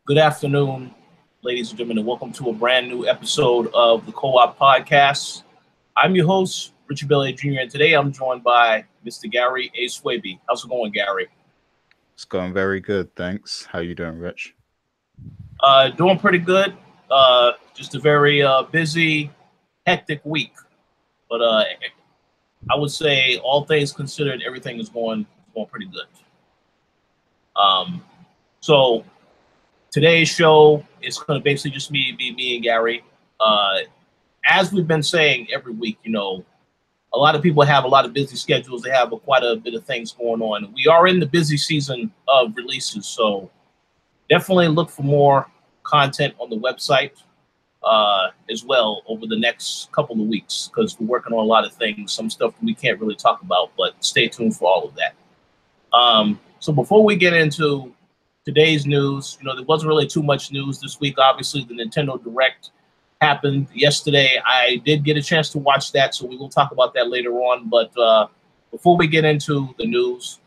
Good afternoon, ladies and gentlemen, and welcome to a brand new episode of the Co-op Podcast. I'm your host, Richard Billy Jr., and today I'm joined by Mr. Gary A. Swaby. How's it going, Gary? It's going very good, thanks. How you doing, Rich? Doing pretty good. Just a very busy, hectic week. But I would say, all things considered, everything is going pretty good. So today's show is going to basically just be me and Gary. As we've been saying every week, a lot of people have a lot of busy schedules. They have quite a bit of things going on. We are in the busy season of releases, so definitely look for more content on the website as well over the next couple of weeks, because we're working on a lot of things, some stuff we can't really talk about, but stay tuned for all of that. So before we get into today's news, there wasn't really too much news this week. Obviously, the Nintendo Direct happened yesterday. I did get a chance to watch that, so we will talk about that later on. But before we get into the news,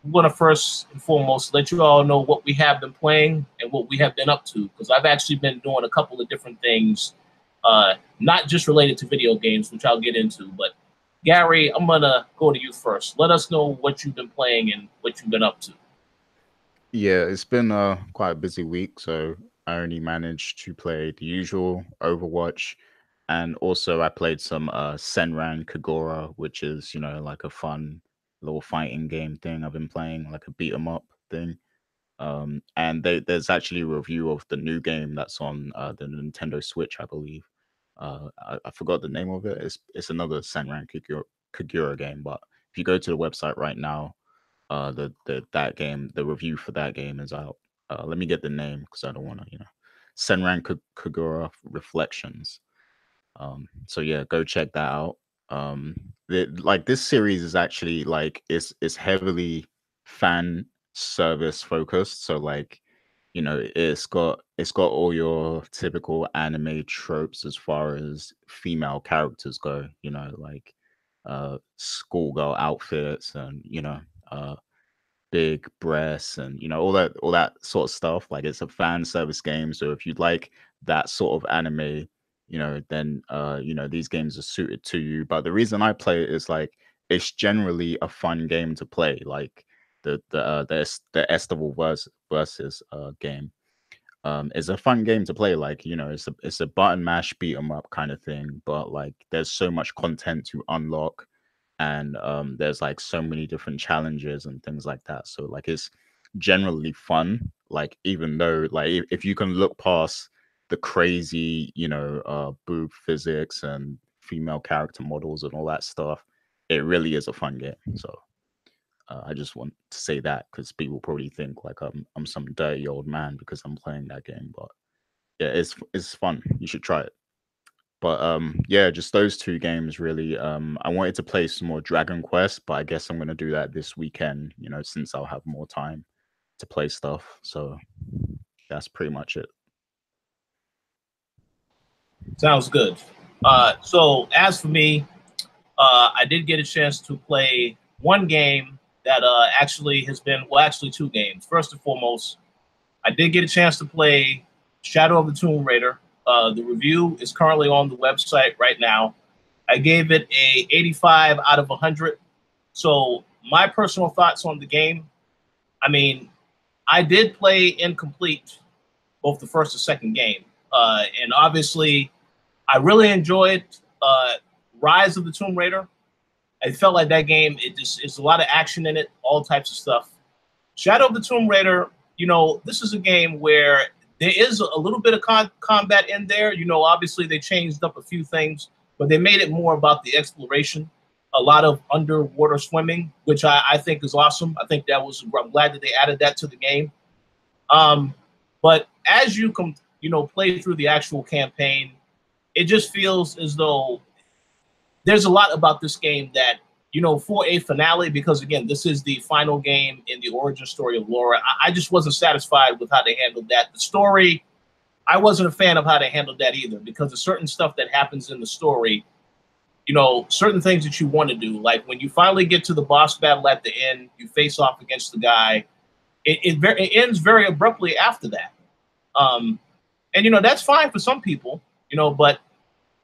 we want to first and foremost let you all know what we have been playing and what we have been up to, because I've actually been doing a couple of different things, not just related to video games, which I'll get into. But Gary, I'm going to go to you first. Let us know what you've been playing and what you've been up to. Yeah, it's been quite a busy week, so I only managed to play the usual Overwatch, and also I played some Senran Kagura, which is, like a fun little fighting game thing I've been playing, like a beat 'em up thing. And there's actually a review of the new game that's on the Nintendo Switch, I believe. I forgot the name of it. It's another Senran Kagura game, but if you go to the website right now, the review for that game is out. Let me get the name because I don't want to, Senran Kagura Reflections. So yeah, go check that out. This series is actually like it's heavily fan service focused. So like, it's got all your typical anime tropes as far as female characters go. Like schoolgirl outfits and big breasts and all that sort of stuff. Like it's a fan service game, so if you'd like that sort of anime, then these games are suited to you. But the reason I play it is like it's generally a fun game to play. Like the Estival versus game is a fun game to play. Like it's a button mash beat 'em up kind of thing, but like there's so much content to unlock, and there's like so many different challenges and things like that. So like it's generally fun. Like even though like if you can look past the crazy boob physics and female character models and all that stuff, it really is a fun game. So I just want to say that because people probably think like I'm some dirty old man because I'm playing that game, but yeah, it's fun. You should try it. But yeah, just those two games really. I wanted to play some more Dragon Quest, but I guess I'm gonna do that this weekend, since I'll have more time to play stuff. So that's pretty much it. Sounds good. So as for me, I did get a chance to play one game that actually has been, well, actually two games. First and foremost, I did get a chance to play Shadow of the Tomb Raider. The review is currently on the website right now. I gave it a 85 out of 100. So my personal thoughts on the game, I mean, I did play incomplete both the first and second game. And obviously, I really enjoyed Rise of the Tomb Raider. I felt like that game, it's a lot of action in it, all types of stuff. Shadow of the Tomb Raider, this is a game where there is a little bit of combat in there. Obviously they changed up a few things, but they made it more about the exploration. A lot of underwater swimming, which I think is awesome. I'm glad that they added that to the game. But as you play through the actual campaign, it just feels as though there's a lot about this game that, for a finale, because again, this is the final game in the origin story of Laura. I just wasn't satisfied with how they handled that. The story, I wasn't a fan of how they handled that either, because of certain stuff that happens in the story, certain things that you want to do. Like when you finally get to the boss battle at the end, you face off against the guy. It ends very abruptly after that. And that's fine for some people, but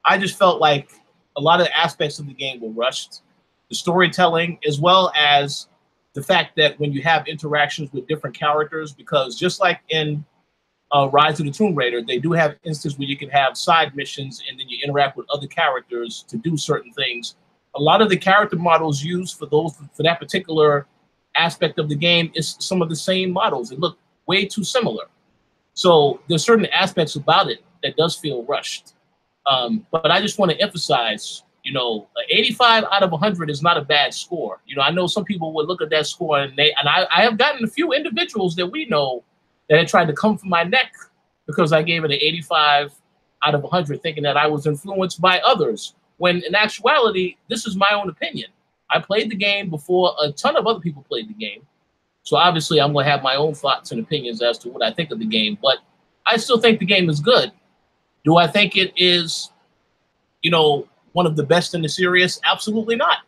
I just felt like a lot of aspects of the game were rushed. The storytelling, as well as the fact that when you have interactions with different characters, because just like in Rise of the Tomb Raider, they do have instances where you can have side missions and then you interact with other characters to do certain things. A lot of the character models used for that particular aspect of the game is some of the same models. It look way too similar. So there's certain aspects about it that does feel rushed. But I just want to emphasize, 85 out of 100 is not a bad score. I know some people would look at that score and I have gotten a few individuals that we know that had tried to come for my neck because I gave it an 85 out of 100, thinking that I was influenced by others, when in actuality, this is my own opinion. I played the game before a ton of other people played the game. So obviously I'm going to have my own thoughts and opinions as to what I think of the game, but I still think the game is good. Do I think it is, one of the best in the series? Absolutely not.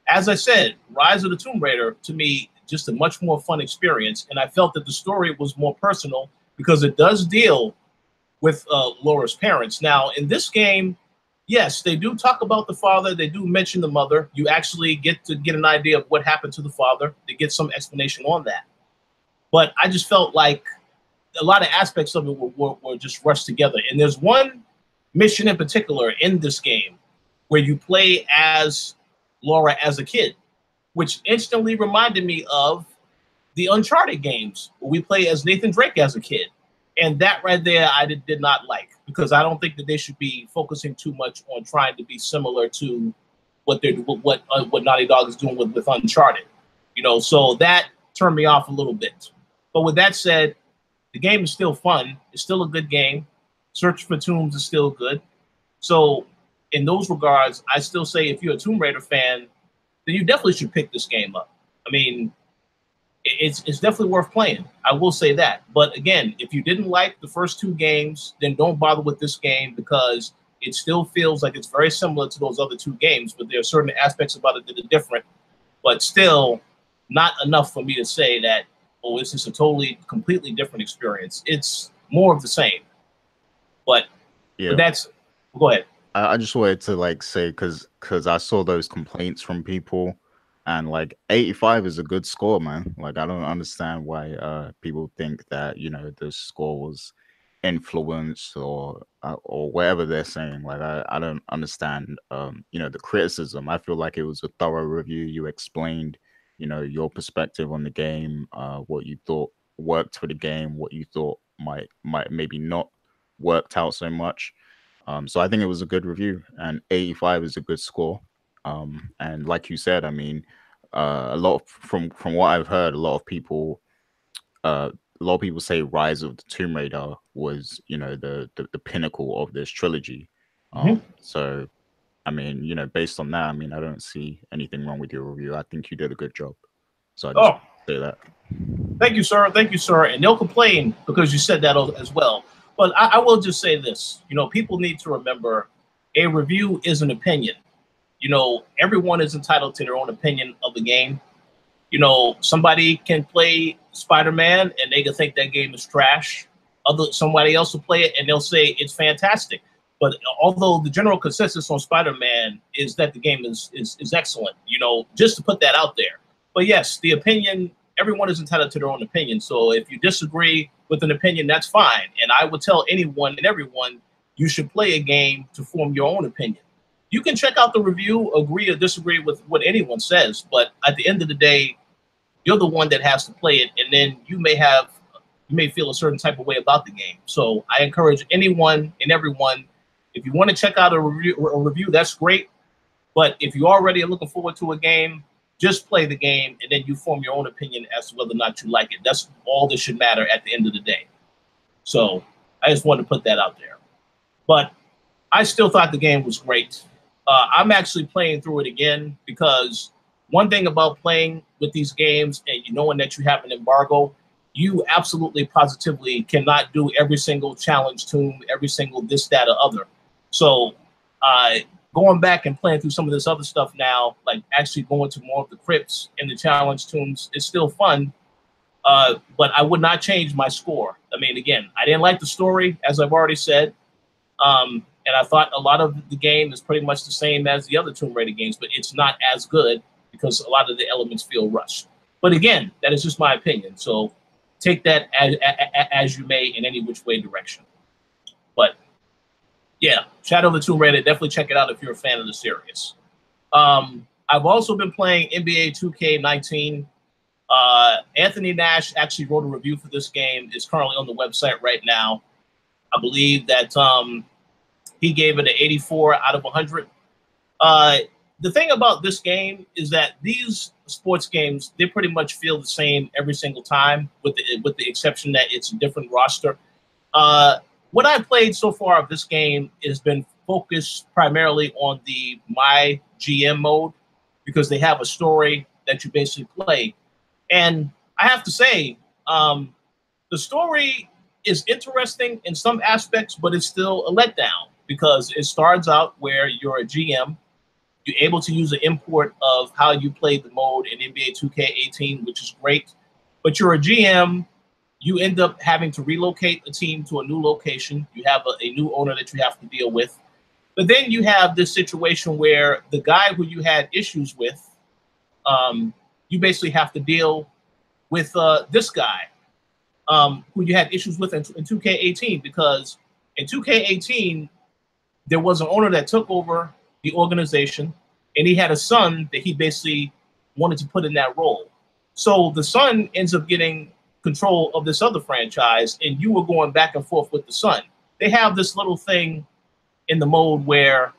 As I said, Rise of the Tomb Raider, to me, just a much more fun experience. And I felt that the story was more personal because it does deal with Laura's parents. Now, in this game, yes, they do talk about the father. They do mention the mother. You actually get an idea of what happened to the father. They get some explanation on that. But I just felt like a lot of aspects of it were just rushed together. And there's one mission in particular in this game where you play as Laura as a kid, which instantly reminded me of the Uncharted games where we play as Nathan Drake as a kid. And that right there, I did not like, because I don't think that they should be focusing too much on trying to be similar to what Naughty Dog is doing with Uncharted. So that turned me off a little bit. But with that said, the game is still fun. It's still a good game. Search for Tombs is still good. So in those regards, I still say if you're a Tomb Raider fan, then you definitely should pick this game up. I mean, it's definitely worth playing. I will say that. But again, if you didn't like the first two games, then don't bother with this game, because it still feels like it's very similar to those other two games, but there are certain aspects about it that are different, but still not enough for me to say that, oh, this is a completely different experience. It's more of the same. But that's, go ahead. I just wanted to say, because I saw those complaints from people, and 85 is a good score, man. I don't understand why people think that the score was influenced or whatever they're saying. I don't understand the criticism. I feel like it was a thorough review. You explained your perspective on the game, what you thought worked for the game, what you thought might maybe not worked out so much. So I think it was a good review, and 85 is a good score. And like you said, I mean, a lot from what I've heard, a lot of people say Rise of the Tomb Raider was the pinnacle of this trilogy. So I mean, based on that, I mean, I don't see anything wrong with your review. I think you did a good job. So I just say that. Thank you, sir. Thank you, sir. And they'll complain because you said that as well. But I will just say this, people need to remember a review is an opinion. Everyone is entitled to their own opinion of the game. Somebody can play Spider-Man and they can think that game is trash. Somebody else will play it and they'll say it's fantastic. But although the general consensus on Spider-Man is that the game is excellent, just to put that out there. But yes, the opinion, everyone is entitled to their own opinion. So if you disagree with an opinion, that's fine. And I would tell anyone and everyone, you should play a game to form your own opinion. You can check out the review, agree or disagree with what anyone says, but at the end of the day, you're the one that has to play it, and then you may feel a certain type of way about the game. So I encourage anyone and everyone, if you want to check out a review, that's great. But if you already are looking forward to a game, just play the game, and then you form your own opinion as to whether or not you like it. That's all that should matter at the end of the day. So I just wanted to put that out there. But I still thought the game was great. I'm actually playing through it again, because one thing about playing with these games and knowing that you have an embargo, you absolutely positively cannot do every single challenge tomb, every single this, that, or other. So going back and playing through some of this other stuff now, like actually going to more of the crypts and the challenge tombs, is still fun. But I would not change my score. I mean, again, I didn't like the story, as I've already said. And I thought a lot of the game is pretty much the same as the other Tomb Raider games, but it's not as good because a lot of the elements feel rushed. But again, that is just my opinion. So take that as you may in any which way direction. But yeah, Shadow of the Tomb Raider, definitely check it out if you're a fan of the series. I've also been playing NBA 2K19. Anthony Nash actually wrote a review for this game. It's currently on the website right now. I believe that he gave it an 84 out of 100. The thing about this game is that these sports games, they pretty much feel the same every single time, with the exception that it's a different roster. What I've played so far of this game has been focused primarily on the My GM mode, because they have a story that you basically play. And I have to say, the story is interesting in some aspects, but it's still a letdown because it starts out where you're a GM. You're able to use the import of how you played the mode in NBA 2K18, which is great. But you're a GM. You end up having to relocate a team to a new location. You have a new owner that you have to deal with. But then you have this situation where the guy who you had issues with, you basically have to deal with this guy who you had issues with in 2K18, because in 2K18, there was an owner that took over the organization, and he had a son that he basically wanted to put in that role. So the son ends up getting control of this other franchise, and you were going back and forth with the son. They have this little thing in the mode where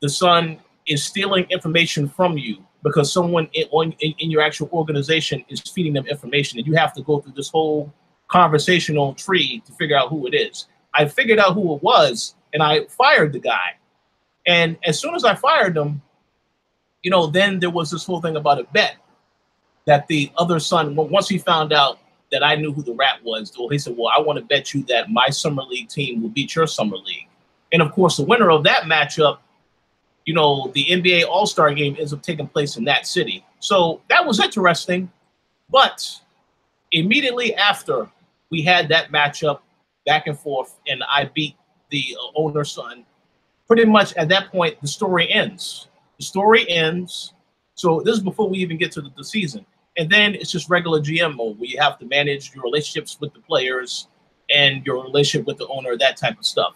the son is stealing information from you because someone in your actual organization is feeding them information, and you have to go through this whole conversational tree to figure out who it is. I figured out who it was, and I fired the guy. And as soon as I fired him, you know, then there was this whole thing about a bet that the other son, once he found out that I knew who the rat was, he said, well, I want to bet you that my summer league team will beat your summer league. And of course, the winner of that matchup, you know, the NBA All-Star game ends up taking place in that city. So that was interesting. But immediately after we had that matchup back and forth, and I beat the owner's son, pretty much at that point, the story ends. The story ends. So this is before we even get to the season. And then it's just regular GM mode where you have to manage your relationships with the players and your relationship with the owner, that type of stuff.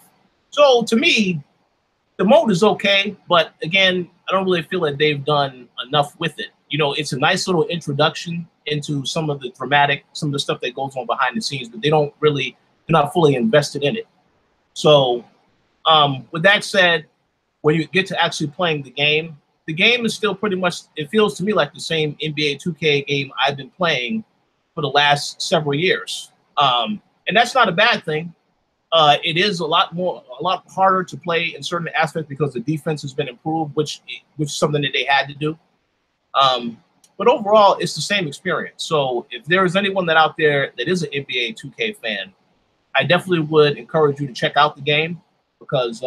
So to me, the mode is okay, but again, I don't really feel that they've done enough with it. You know, it's a nice little introduction into some of the stuff that goes on behind the scenes, but they're not fully invested in it. So with that said, when you get to actually playing the game is still pretty much, it feels to me like the same NBA 2K game I've been playing for the last several years. And that's not a bad thing. It is a lot harder to play in certain aspects because the defense has been improved, which is something that they had to do. But overall, it's the same experience. So if there is anyone that out there that is an NBA 2K fan, I definitely would encourage you to check out the game because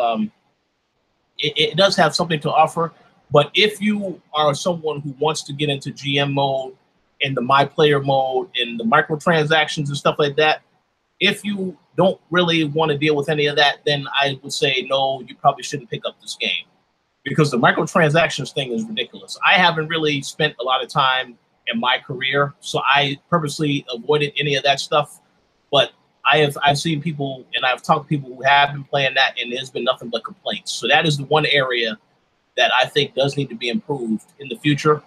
it does have something to offer. But if you are someone who wants to get into GM mode and the My Player mode and the microtransactions and stuff like that, if you don't really want to deal with any of that, then I would say, no, you probably shouldn't pick up this game because the microtransactions thing is ridiculous. I haven't really spent a lot of time in my career, so I purposely avoided any of that stuff. But I've seen people and I've talked to people who have been playing that, and there's been nothing but complaints. So that is the one area that I think does need to be improved in the future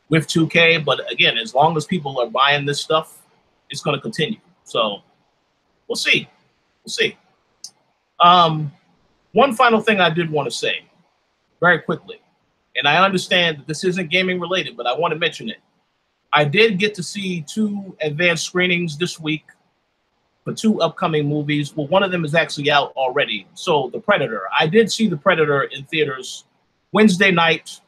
with 2K. But again, as long as people are buying this stuff, it's going to continue. So we'll see. We'll see. One final thing I did want to say very quickly, and I understand that this isn't gaming related, but I want to mention it. I did get to see 2 advanced screenings this week for 2 upcoming movies. Well, one of them is actually out already. So The Predator. I did see The Predator in theaters Wednesday night.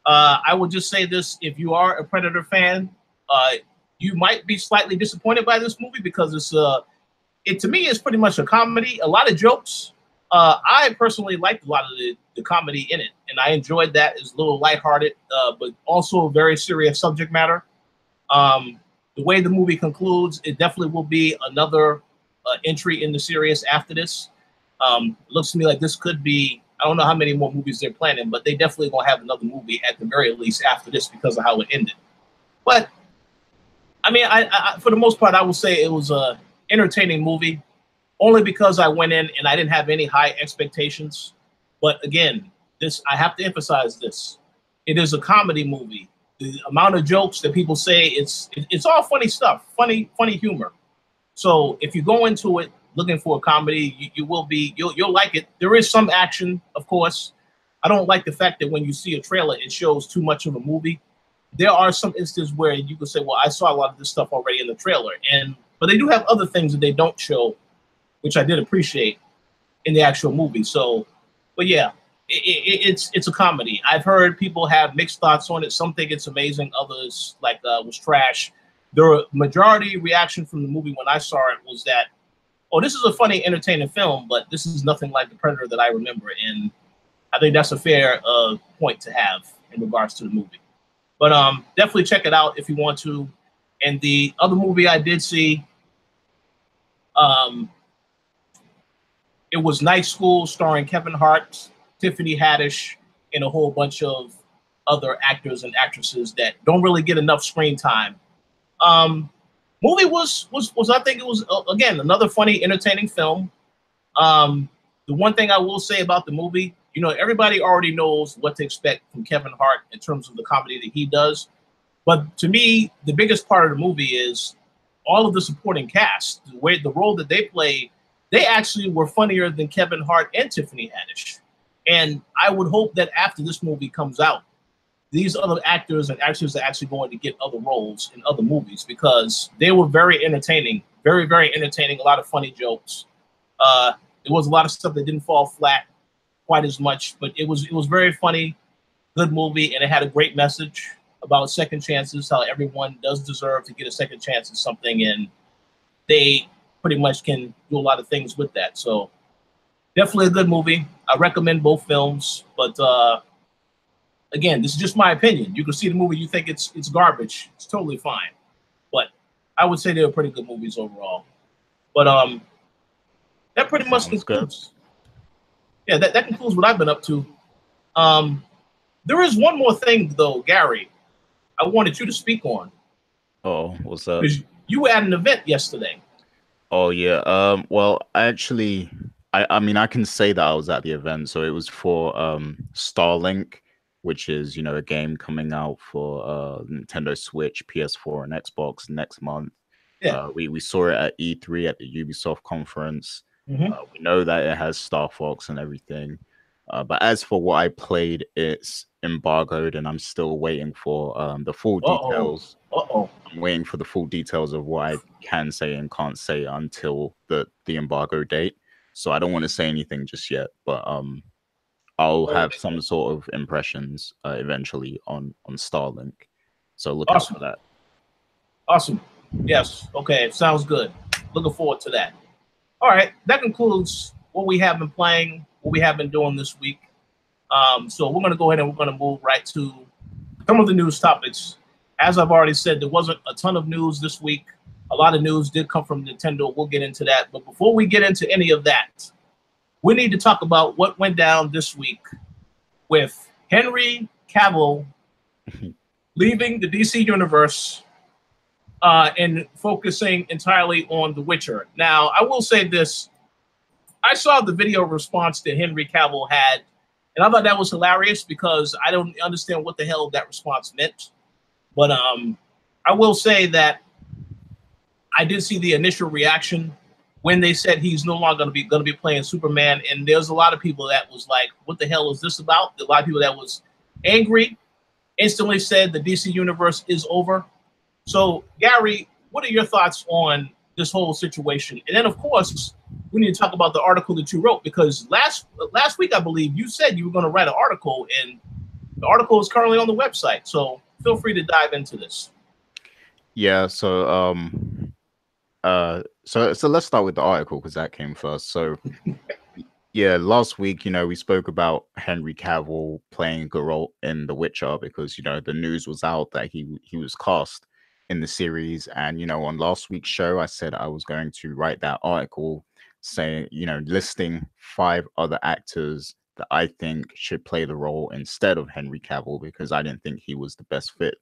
I will just say this. If you are a Predator fan, you might be slightly disappointed by this movie because it to me is pretty much a comedy, a lot of jokes. I personally liked a lot of the comedy in it, and I enjoyed that. It's a little lighthearted, but also a very serious subject matter. the way the movie concludes, it definitely will be another entry in the series after this. It looks to me like this could be, I don't know how many more movies they're planning, but they definitely gonna have another movie at the very least after this because of how it ended. But I mean, I for the most part, I will say it was a entertaining movie, only because I went in and I didn't have any high expectations. But again, this, I have to emphasize this: it is a comedy movie. The amount of jokes that people say, it's all funny stuff, funny humor. So if you go into it looking for a comedy, you'll like it. There is some action, of course. I don't like the fact that when you see a trailer, it shows too much of a movie. There are some instances where you can say, well, I saw a lot of this stuff already in the trailer. But they do have other things that they don't show, which I did appreciate in the actual movie. So, but yeah, it's a comedy. I've heard people have mixed thoughts on it. Some think it's amazing. Others was trash. The majority reaction from the movie when I saw it was that, oh, this is a funny, entertaining film, but this is nothing like The Predator that I remember. And I think that's a fair point to have in regards to the movie. But definitely check it out if you want to. And the other movie I did see, it was Night School, starring Kevin Hart, Tiffany Haddish, and a whole bunch of other actors and actresses that don't really get enough screen time. Movie was I think it was again another funny, entertaining film. The one thing I will say about the movie, you know, everybody already knows what to expect from Kevin Hart in terms of the comedy that he does. But to me, the biggest part of the movie is all of the supporting cast. The role that they play, they actually were funnier than Kevin Hart and Tiffany Haddish. And I would hope that after this movie comes out, these other actors and actresses are actually going to get other roles in other movies because they were very entertaining, very, very entertaining, a lot of funny jokes. There was a lot of stuff that didn't fall flat quite as much, but it was very funny, good movie, and it had a great message about second chances, how everyone does deserve to get a second chance at something, and they pretty much can do a lot of things with that. So definitely a good movie. I recommend both films, but again, this is just my opinion. You can see the movie, you think it's garbage. It's totally fine. But I would say they were pretty good movies overall. But that pretty much concludes. Yeah, that concludes what I've been up to. There is one more thing, though, Gary, I wanted you to speak on. Oh, what's up? You were at an event yesterday. Oh, yeah. Well, actually, I mean, I can say that I was at the event. So it was for Starlink, which is, you know, a game coming out for Nintendo Switch, PS4, and Xbox next month. Yeah. We saw it at E3 at the Ubisoft conference. Mm-hmm. We know that it has Star Fox and everything. But as for what I played, it's embargoed, and I'm still waiting for the full details. I'm waiting for the full details of what I can say and can't say until the embargo date. So I don't want to say anything just yet, but I'll have some sort of impressions eventually on Starlink. So look out for that. Awesome. Yes. Okay. Sounds good. Looking forward to that. All right. That concludes what we have been playing, what we have been doing this week. So we're going to go ahead and we're going to move right to some of the news topics. As I've already said, there wasn't a ton of news this week. A lot of news did come from Nintendo. We'll get into that. But before we get into any of that, we need to talk about what went down this week with Henry Cavill leaving the DC universe and focusing entirely on The Witcher. Now, I will say this. I saw the video response that Henry Cavill had, and I thought that was hilarious because I don't understand what the hell that response meant. But I will say that I did see the initial reaction when they said he's no longer going to be playing Superman, and there's a lot of people that was like, "What the hell is this about?" A lot of people that was angry instantly said the DC universe is over. So, Gary, what are your thoughts on this whole situation? And then, of course, we need to talk about the article that you wrote, because last week, I believe, you said you were going to write an article, and the article is currently on the website. So feel free to dive into this. Yeah, so so let's start with the article because that came first. So yeah, last week, you know, we spoke about Henry Cavill playing Geralt in The Witcher because, you know, the news was out that he was cast in the series. And, on last week's show, I said I was going to write that article saying, listing 5 other actors that I think should play the role instead of Henry Cavill, because I didn't think he was the best fit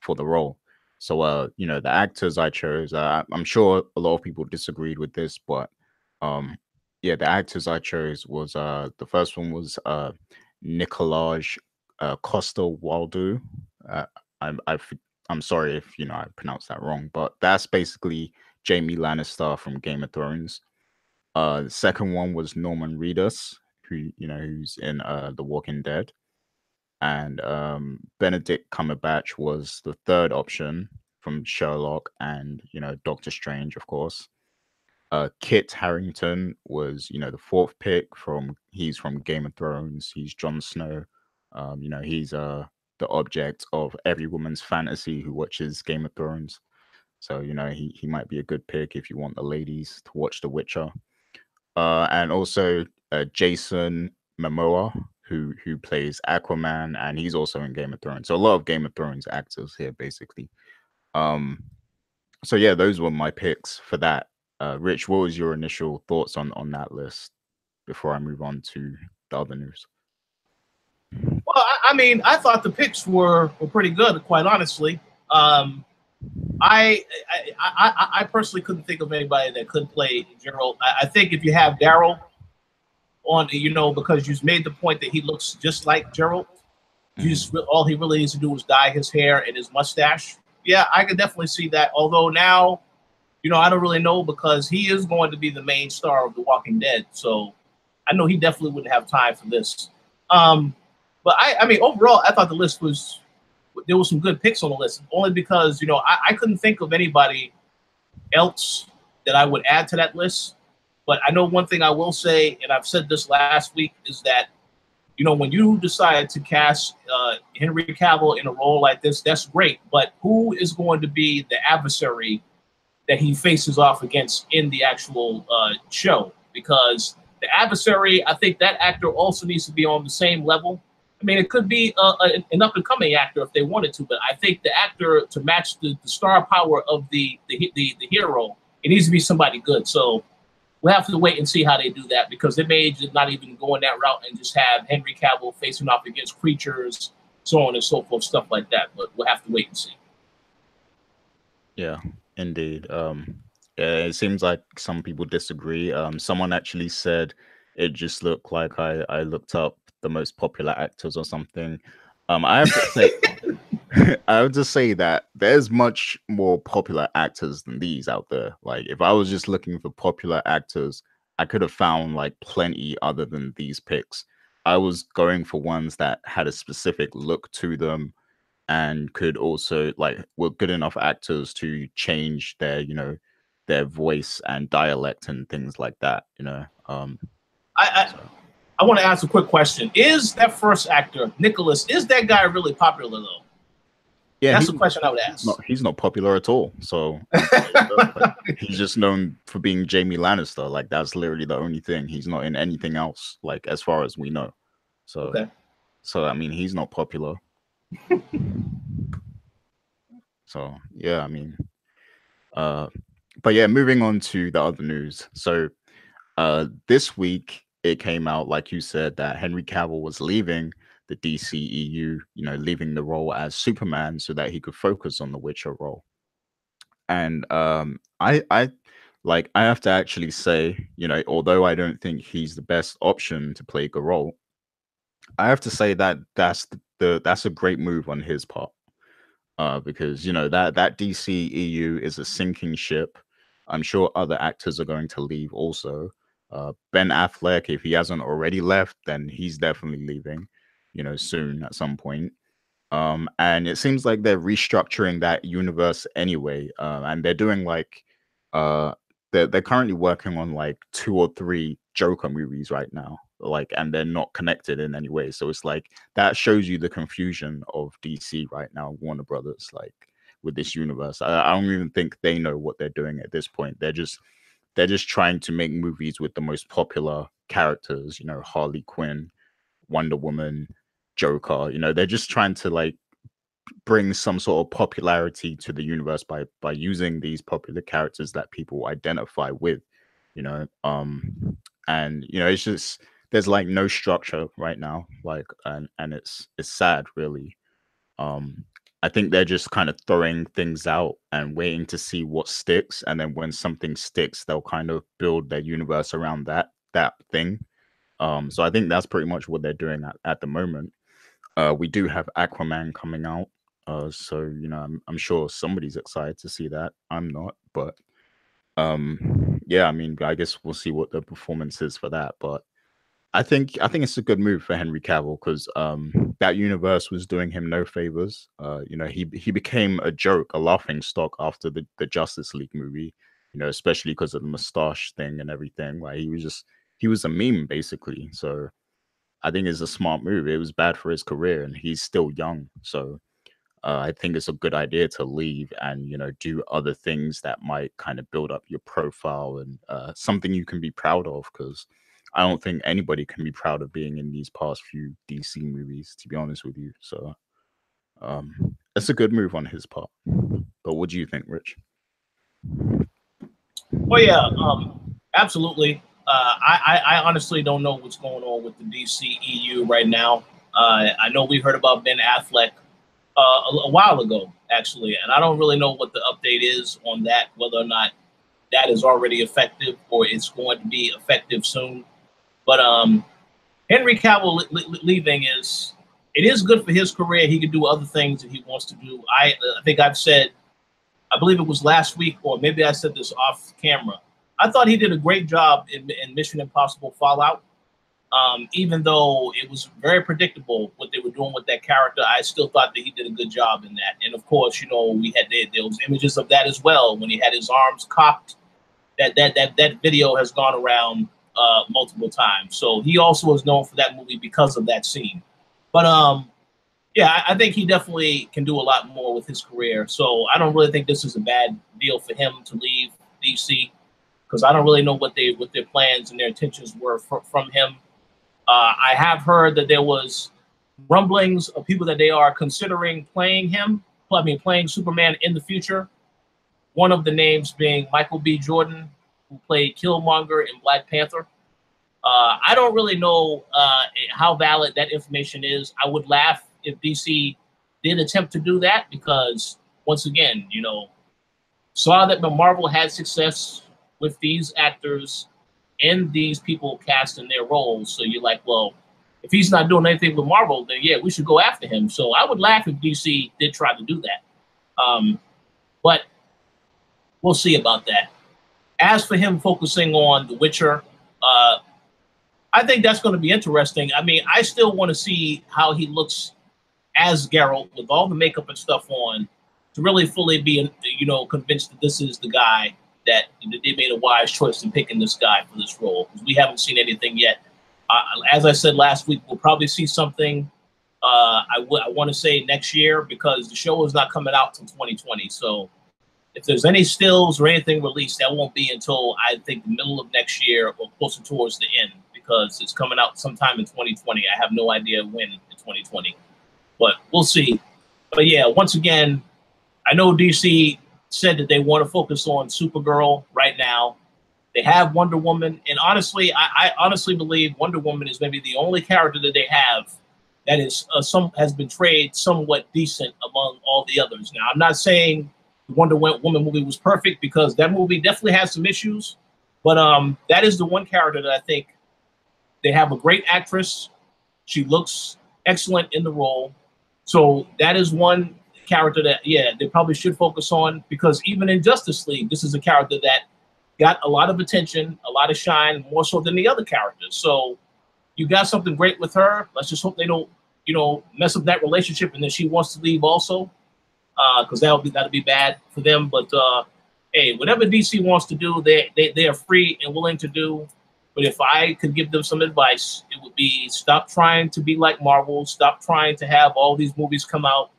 for the role. So, the actors I chose, I'm sure a lot of people disagreed with this, but yeah, the actors I chose was the first one was Nicolaj Coster-Waldau. Uh, I'm sorry if I pronounced that wrong, but that's basically Jamie Lannister from Game of Thrones. The second one was Norman Reedus, who's in The Walking Dead, and Benedict Cumberbatch was the third option from Sherlock and Doctor Strange, of course. Kit Harington was the fourth pick he's from Game of Thrones. He's Jon Snow. He's the object of every woman's fantasy who watches Game of Thrones. So he might be a good pick if you want the ladies to watch The Witcher. And also Jason Momoa, who plays Aquaman, and he's also in Game of Thrones. So a lot of Game of Thrones actors here, basically. So yeah, those were my picks for that. Rich, what was your initial thoughts on that list before I move on to the other news? Well, I mean, I thought the picks were pretty good, quite honestly. I personally couldn't think of anybody that could play Geralt. I think if you have Daryl on, because you made the point that he looks just like Geralt, all he really needs to do is dye his hair and his mustache. Yeah, I could definitely see that. Although now, I don't really know, because he is going to be the main star of The Walking Dead. So I know he definitely wouldn't have time for this. But I mean, overall, I thought the list there was some good picks on the list, only because, I couldn't think of anybody else that I would add to that list. But I know one thing I will say, and I've said this last week, is that, when you decide to cast Henry Cavill in a role like this, that's great. But who is going to be the adversary that he faces off against in the actual show? Because the adversary, I think that actor also needs to be on the same level. I mean, it could be an up-and-coming actor if they wanted to, but I think the actor, to match the star power of the hero, it needs to be somebody good. So we'll have to wait and see how they do that, because they may just not even go in that route and just have Henry Cavill facing off against creatures, so on and so forth, stuff like that. But we'll have to wait and see. Yeah, indeed. Yeah, it seems like some people disagree. Someone actually said it just looked like I looked up the most popular actors or something. I have to say, I have to say that there's much more popular actors than these out there. Like, if I was just looking for popular actors, I could have found like plenty other than these picks. I was going for ones that had a specific look to them and could also were good enough actors to change their their voice and dialect and things like that. I want to ask a quick question. Is that first actor, Nicholas, is that guy really popular, though? Yeah, that's the question I would ask. He's not popular at all. So he's just known for being Jamie Lannister. Like, that's literally the only thing. He's not in anything else, like, as far as we know. So, I mean, he's not popular. So, yeah, I mean, but yeah, moving on to the other news. So, this week, it came out, like you said, that Henry Cavill was leaving the DCEU, leaving the role as Superman so that he could focus on the Witcher role. And I have to actually say, although I don't think he's the best option to play Geralt, I have to say that that's a great move on his part. Because that DCEU is a sinking ship. I'm sure other actors are going to leave also. Ben Affleck, if he hasn't already left, then he's definitely leaving, soon at some point. And it seems like they're restructuring that universe anyway. And they're doing they're currently working on 2 or 3 Joker movies right now. And they're not connected in any way. So it's that shows you the confusion of DC right now, Warner Brothers, with this universe. I don't even think they know what they're doing at this point. They're just trying to make movies with the most popular characters, Harley Quinn, Wonder Woman, Joker. They're just trying to bring some sort of popularity to the universe by using these popular characters that people identify with, you know. And you know, it's just there's like no structure right now, like, and it's sad, really. um I think they're just kind of throwing things out and waiting to see what sticks, and then when something sticks, they'll kind of build their universe around that thing. So I think that's pretty much what they're doing at the moment. We do have Aquaman coming out, so you know, I'm sure somebody's excited to see that. I'm not, but yeah, I mean, I guess we'll see what the performance is for that. But I think it's a good move for Henry Cavill, because that universe was doing him no favors. You know, he became a joke, a laughing stock after the Justice League movie. You know, especially because of the mustache thing and everything. Like he was a meme basically. So I think it's a smart move. It was bad for his career, and he's still young. So I think it's a good idea to leave and, you know, do other things that might kind of build up your profile, and something you can be proud of. Because I don't think anybody can be proud of being in these past few DC movies, to be honest with you. So it's a good move on his part. But what do you think, Rich? Oh yeah, absolutely. I honestly don't know what's going on with the DCEU right now. I know we heard about Ben Affleck a while ago, actually, and I don't really know what the update is on that, whether or not that is already effective or it's going to be effective soon. But Henry Cavill leaving it is good for his career. He can do other things that he wants to do. I think I've said, I believe it was last week, or maybe I said this off camera. I thought he did a great job in Mission Impossible Fallout. Even though it was very predictable what they were doing with that character, I still thought that he did a good job in that. And of course, you know, we had those images of that as well when he had his arms cocked. That video has gone around multiple times. So he also is known for that movie because of that scene. But yeah, I think he definitely can do a lot more with his career. So I don't really think this is a bad deal for him to leave DC, because I don't really know what their plans and their intentions were from him. I have heard that there was rumblings of people that they are considering playing playing Superman in the future. One of the names being Michael B. Jordan, who played Killmonger in Black Panther. I don't really know how valid that information is. I would laugh if DC did attempt to do that, because once again, you know, saw that Marvel had success with these actors and these people cast in their roles. So you're like, well, if he's not doing anything with Marvel, then yeah, we should go after him. So I would laugh if DC did try to do that. But we'll see about that. As for him focusing on The Witcher, I think that's going to be interesting. I mean, I still want to see how he looks as Geralt with all the makeup and stuff on, to really fully be, you know, convinced that this is the guy, that they made a wise choice in picking this guy for this role, because we haven't seen anything yet. As I said last week, we'll probably see something, I want to say next year, because the show is not coming out until 2020. So if there's any stills or anything released, that won't be until, I think, the middle of next year or closer towards the end, because it's coming out sometime in 2020. I have no idea when in 2020, but we'll see. But yeah, once again, I know DC said that they want to focus on Supergirl right now. They have Wonder Woman, and honestly, I honestly believe Wonder Woman is maybe the only character that they have that is has been portrayed somewhat decent among all the others. Now, I'm not saying the Wonder Woman movie was perfect, because that movie definitely has some issues, but that is the one character that I think they have a great actress. She looks excellent in the role. So that is one character that, yeah, they probably should focus on, because even in Justice League, this is a character that got a lot of attention, a lot of shine, more so than the other characters. So you got something great with her. Let's just hope they don't, you know, mess up that relationship, and then she wants to leave also, because that'll be bad for them. But hey, whatever DC wants to do, they are free and willing to do. But if I could give them some advice, it would be stop trying to be like Marvel. Stop trying to have all these movies come out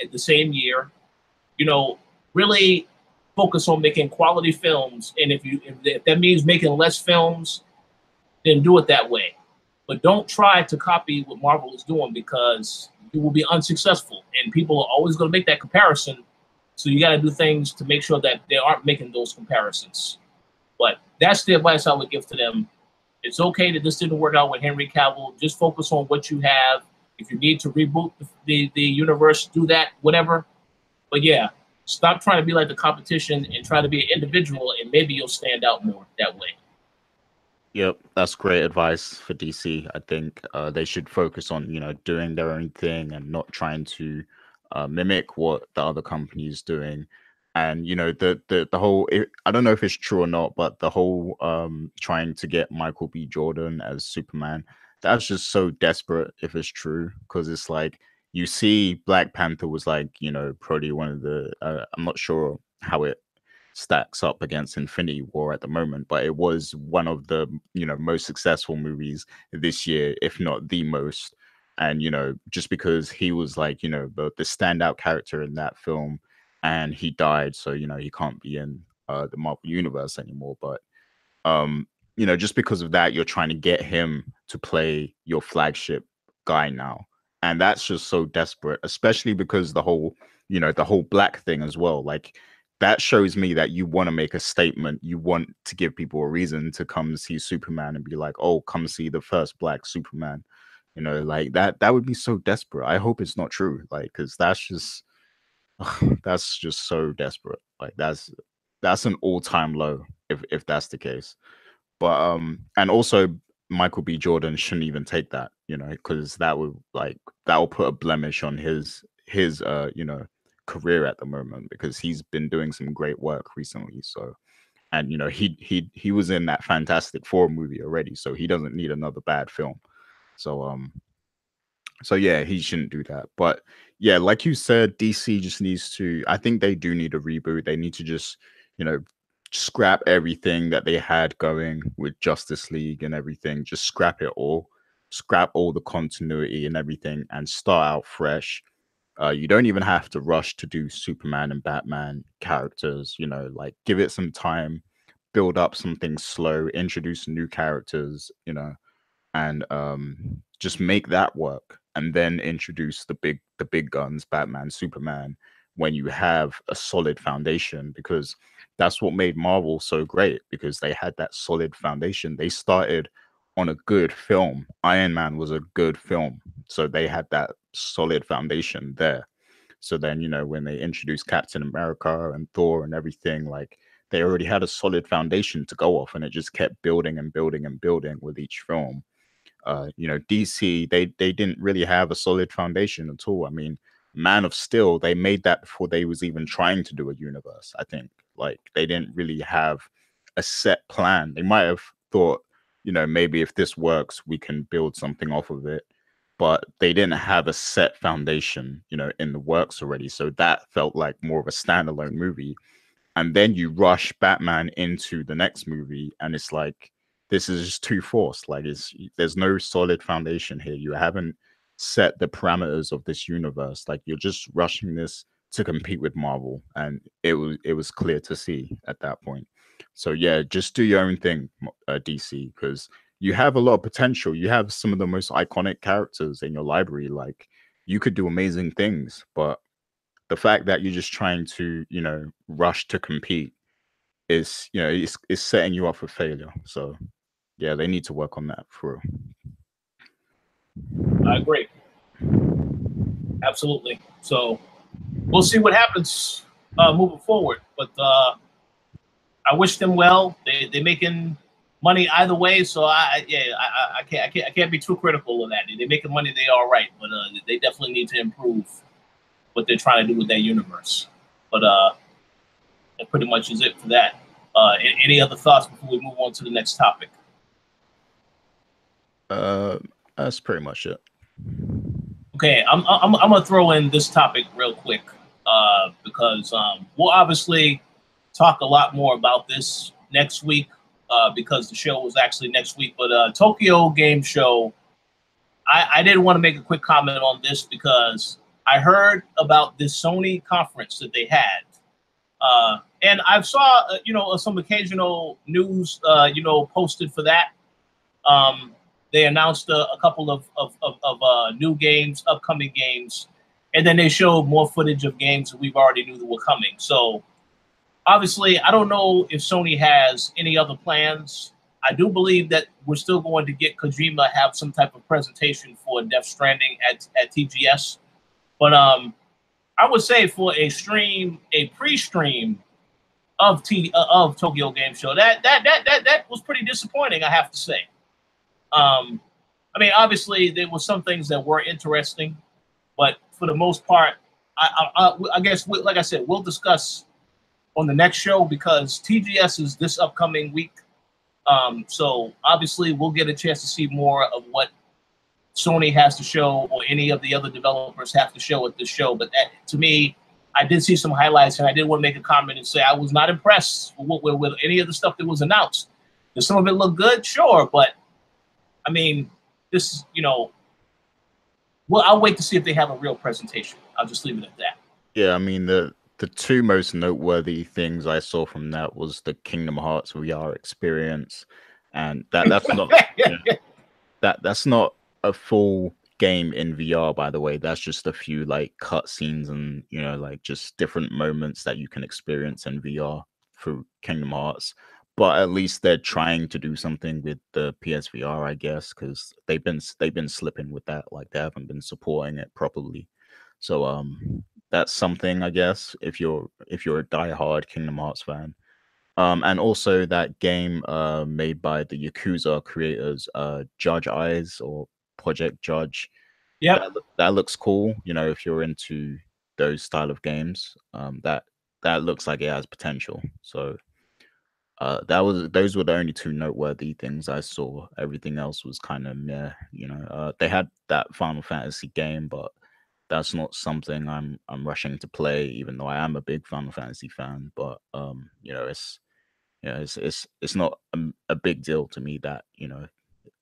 at the same year. You know, really focus on making quality films. And if that means making less films, then do it that way. But don't try to copy what Marvel is doing, because you will be unsuccessful. And people are always going to make that comparison. So you got to do things to make sure that they aren't making those comparisons. But that's the advice I would give to them. It's okay that this didn't work out with Henry Cavill. Just focus on what you have. If you need to reboot the universe, do that, whatever. But yeah, stop trying to be like the competition and try to be an individual, and maybe you'll stand out more that way. Yep, that's great advice for DC. I think they should focus on, doing their own thing and not trying to mimic what the other company is doing. And the whole, I don't know if it's true or not, but the whole trying to get Michael B. Jordan as Superman, that's just so desperate if it's true, because it's like you see Black Panther was like, probably one of the I'm not sure how it stacks up against Infinity War at the moment, but it was one of the most successful movies this year, if not the most. And just because he was like the standout character in that film, and he died, so he can't be in the Marvel universe anymore. But just because of that, you're trying to get him to play your flagship guy now, and that's just so desperate, especially because the whole black thing as well. Like, that shows me that you want to make a statement. You want to give people a reason to come see Superman and be like, oh, come see the first black Superman. Like that would be so desperate. I hope it's not true, like, because that's just so desperate. Like, that's an all-time low if that's the case. But and also Michael B. Jordan shouldn't even take that, because that will put a blemish on his career at the moment, because he's been doing some great work recently. So, and he was in that Fantastic Four movie already, so he doesn't need another bad film. So yeah, he shouldn't do that. But yeah, like you said, DC just needs to, I think they do need a reboot. They need to just, scrap everything that they had going with Justice League and everything. Just scrap it all. Scrap all the continuity and everything and start out fresh. You don't even have to rush to do Superman and Batman characters, like, give it some time, build up something slow, introduce new characters, and just make that work, and then introduce the big guns, Batman, Superman, when you have a solid foundation, because that's what made Marvel so great, because they had that solid foundation. They started on a good film. Iron Man was a good film, so they had that solid foundation there. So then, when they introduced Captain America and Thor and everything, like, they already had a solid foundation to go off, and it just kept building and building and building with each film. DC, they didn't really have a solid foundation at all. I mean, Man of Steel, they made that before they was even trying to do a universe. I think, like, they didn't really have a set plan. They might have thought, maybe if this works, we can build something off of it, but they didn't have a set foundation, in the works already. So that felt like more of a standalone movie. And then you rush Batman into the next movie, and it's like, this is just too forced. Like, there's no solid foundation here. You haven't set the parameters of this universe. Like, you're just rushing this to compete with Marvel, and it was clear to see at that point. So yeah, just do your own thing, DC, because you have a lot of potential. You have some of the most iconic characters in your library. Like, you could do amazing things, but the fact that you're just trying to, rush to compete is, is setting you up for failure. So yeah, they need to work on that for real. I agree. Absolutely. So we'll see what happens moving forward. But I wish them well. They're making money either way, so I can't be too critical of that. They're making money, they all right, but they definitely need to improve what they're trying to do with their universe. But that pretty much is it for that. Any other thoughts before we move on to the next topic? That's pretty much it. Okay, I'm gonna throw in this topic real quick because we'll obviously talk a lot more about this next week because the show was actually next week. But Tokyo Game Show, I didn't want to make a quick comment on this because I heard about this Sony conference that they had, and I saw some occasional news posted for that. They announced a couple of new games, upcoming games, and then they showed more footage of games that we've already knew that were coming. So obviously, I don't know if Sony has any other plans. I do believe that we're still going to get Kojima have some type of presentation for Death Stranding at TGS. But I would say for a pre-stream of Tokyo Game Show, that was pretty disappointing, I have to say. I mean, obviously there were some things that were interesting, but for the most part, I guess like I said, we'll discuss on the next show because TGS is this upcoming week. So obviously we'll get a chance to see more of what Sony has to show or any of the other developers have to show at this show. But that, to me, I did see some highlights, and I did want to make a comment and say I was not impressed with any of the stuff that was announced. Does some of it look good? Sure, but I mean, this, well, I'll wait to see if they have a real presentation. I'll just leave it at that. Yeah, I mean, the two most noteworthy things I saw from that was the Kingdom Hearts VR experience, and that's not that's not a full game in VR, by the way. That's just a few like cutscenes and like just different moments that you can experience in VR through Kingdom Hearts. But at least they're trying to do something with the PSVR, I guess, because they've been slipping with that. Like they haven't been supporting it properly. So that's something, I guess, if you're a diehard Kingdom Hearts fan. And also that game made by the Yakuza creators, Judge Eyes or Project Judge. Yeah, that looks cool. If you're into those style of games, that looks like it has potential. So those were the only two noteworthy things I saw. Everything else was kind of meh. They had that Final Fantasy game, but that's not something I'm rushing to play, even though I am a big Final Fantasy fan. But it's not a big deal to me that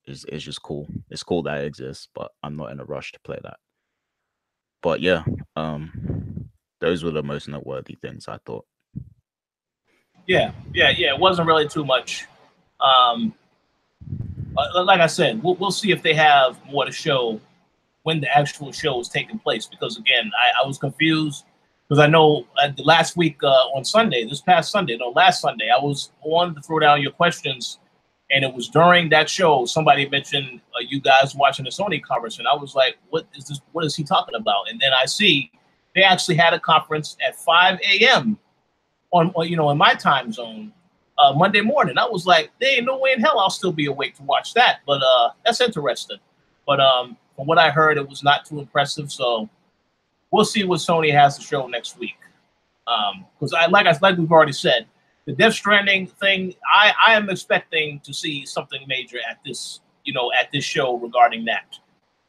it's just cool. It's cool that it exists, but I'm not in a rush to play that. But yeah, those were the most noteworthy things I thought. Yeah. It wasn't really too much. Like I said, we'll see if they have more to show when the actual show is taking place. Because again, I was confused because I know the last week on Sunday, last Sunday, I was on to throw down your questions, and it was during that show somebody mentioned you guys watching the Sony conference, and I was like, "What is this? What is he talking about?" And then I see they actually had a conference at 5 a.m. on in my time zone Monday morning. I was like, there ain't no way in hell I'll still be awake to watch that. But that's interesting. But from what I heard, it was not too impressive. So we'll see what Sony has to show next week. Because like we've already said, the Death Stranding thing, I am expecting to see something major at this show regarding that.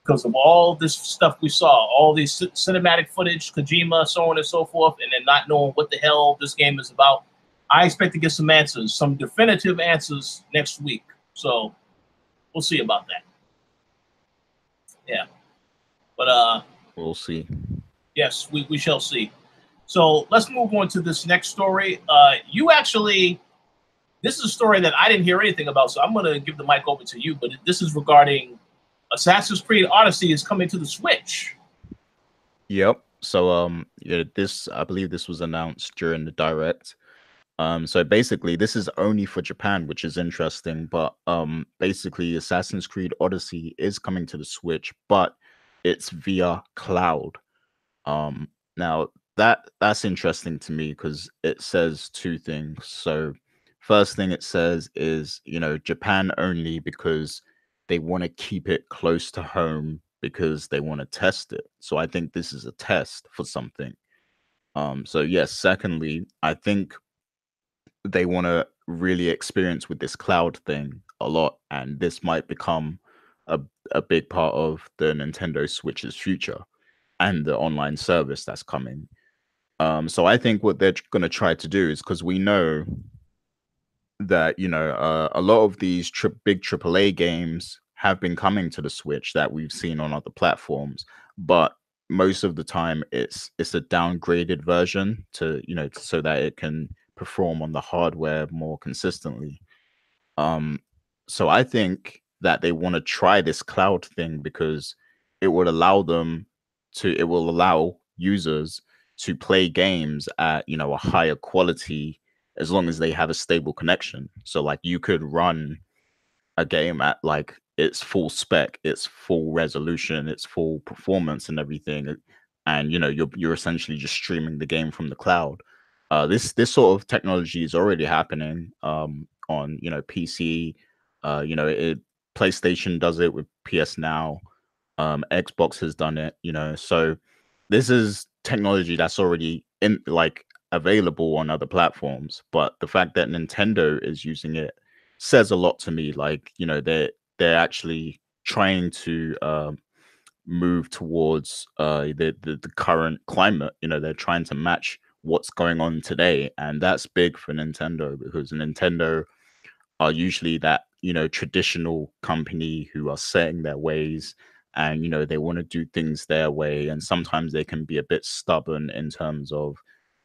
Because of all this stuff we saw, all these cinematic footage, Kojima, so on and so forth, and then not knowing what the hell this game is about, I expect to get some answers, some definitive answers next week. So we'll see about that. Yeah. But we'll see. Yes, we shall see. So let's move on to this next story. This is a story that I didn't hear anything about, so I'm going to give the mic over to you, but this is regarding Assassin's Creed Odyssey is coming to the Switch. Yep. So I believe this was announced during the direct. So basically this is only for Japan, which is interesting, but basically Assassin's Creed Odyssey is coming to the Switch, but it's via cloud. Now that's interesting to me because it says two things. So first thing it says is, Japan only because they want to keep it close to home because they want to test it. So I think this is a test for something. So yes, secondly, I think they want to really experience with this cloud thing a lot, and this might become a big part of the Nintendo Switch's future and the online service that's coming. So I think what they're going to try to do is, because we know that a lot of these big AAA games have been coming to the Switch that we've seen on other platforms, but most of the time it's a downgraded version to so that it can perform on the hardware more consistently. So I think that they want to try this cloud thing because it would allow them to, it will allow users to play games at, you know, a higher quality as long as they have a stable connection. So like you could run a game at like its full spec, its full resolution, its full performance and everything, and you know you're essentially just streaming the game from the cloud. This sort of technology is already happening on, you know, PC. You know, PlayStation does it with PS Now. Xbox has done it. You know, so this is technology that's already in like available on other platforms. But the fact that Nintendo is using it says a lot to me. Like, you know, they're actually trying to move towards the current climate. You know, they're trying to match what's going on today, and that's big for Nintendo because Nintendo are usually that, you know, traditional company who are setting their ways, and you know they want to do things their way, and sometimes they can be a bit stubborn in terms of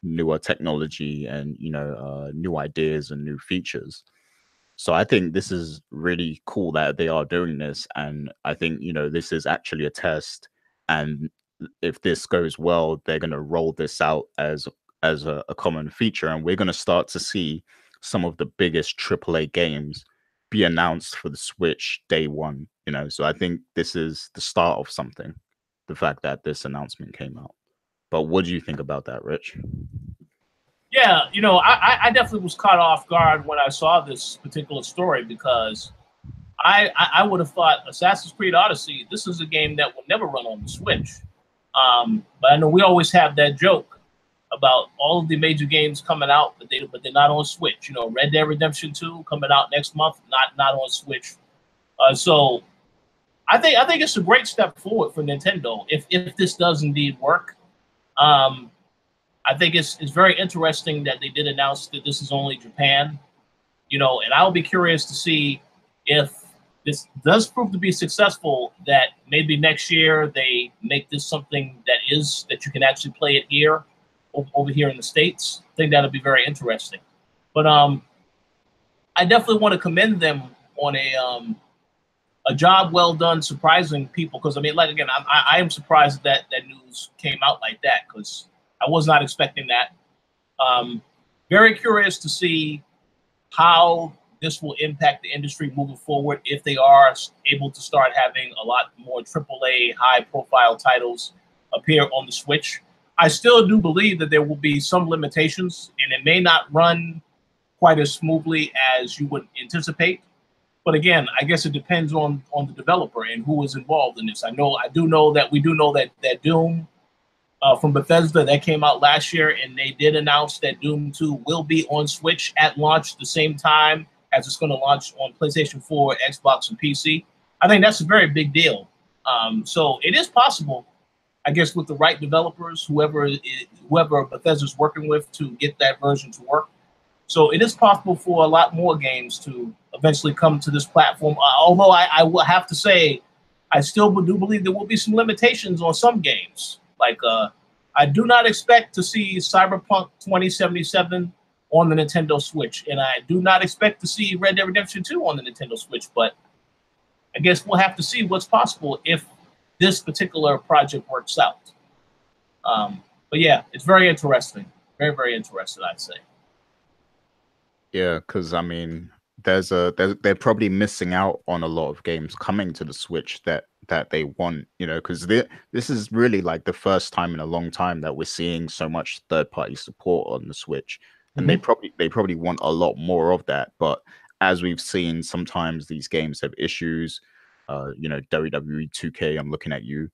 newer technology and, you know, new ideas and new features. So I think this is really cool that they are doing this. And I think, you know, this is actually a test. And if this goes well, they're going to roll this out as a common feature. And we're going to start to see some of the biggest AAA games be announced for the Switch day one, you know. So I think this is the start of something, the fact that this announcement came out. But what do you think about that, Rich? Yeah, you know, I definitely was caught off guard when I saw this particular story because I would have thought Assassin's Creed Odyssey, this is a game that will never run on the Switch. But I know we always have that joke about all of the major games coming out, but they're not on Switch. You know, Red Dead Redemption 2 coming out next month, not on Switch. So I think it's a great step forward for Nintendo if this does indeed work. I think it's very interesting that they did announce that this is only Japan, you know, and I'll be curious to see if this does prove to be successful, that maybe next year they make this something that you can actually play it here, over here in the States. I think that'll be very interesting. But I definitely want to commend them on a job well done, surprising people. Because I mean, like again, I am surprised that news came out like that because I was not expecting that. Very curious to see how this will impact the industry moving forward if they are able to start having a lot more AAA high-profile titles appear on the Switch. I still do believe that there will be some limitations, and it may not run quite as smoothly as you would anticipate. But again, I guess it depends on the developer and who is involved in this. We do know that Doom from Bethesda that came out last year, and they did announce that Doom 2 will be on Switch at launch the same time as it's going to launch on PlayStation 4, Xbox, and PC. I think that's a very big deal. So it is possible, I guess, with the right developers, whoever Bethesda's working with, to get that version to work. So it is possible for a lot more games to eventually come to this platform. Although I will have to say, I still do believe there will be some limitations on some games. Like, I do not expect to see Cyberpunk 2077 on the Nintendo Switch, and I do not expect to see Red Dead Redemption 2 on the Nintendo Switch, but I guess we'll have to see what's possible if this particular project works out. But yeah, it's very interesting. Very, very interesting, I'd say. Yeah, because I mean, they're probably missing out on a lot of games coming to the Switch that they want, you know, because this is really like the first time in a long time that we're seeing so much third-party support on the Switch, and they probably want a lot more of that. But as we've seen, sometimes these games have issues. You know, WWE 2K, I'm looking at you.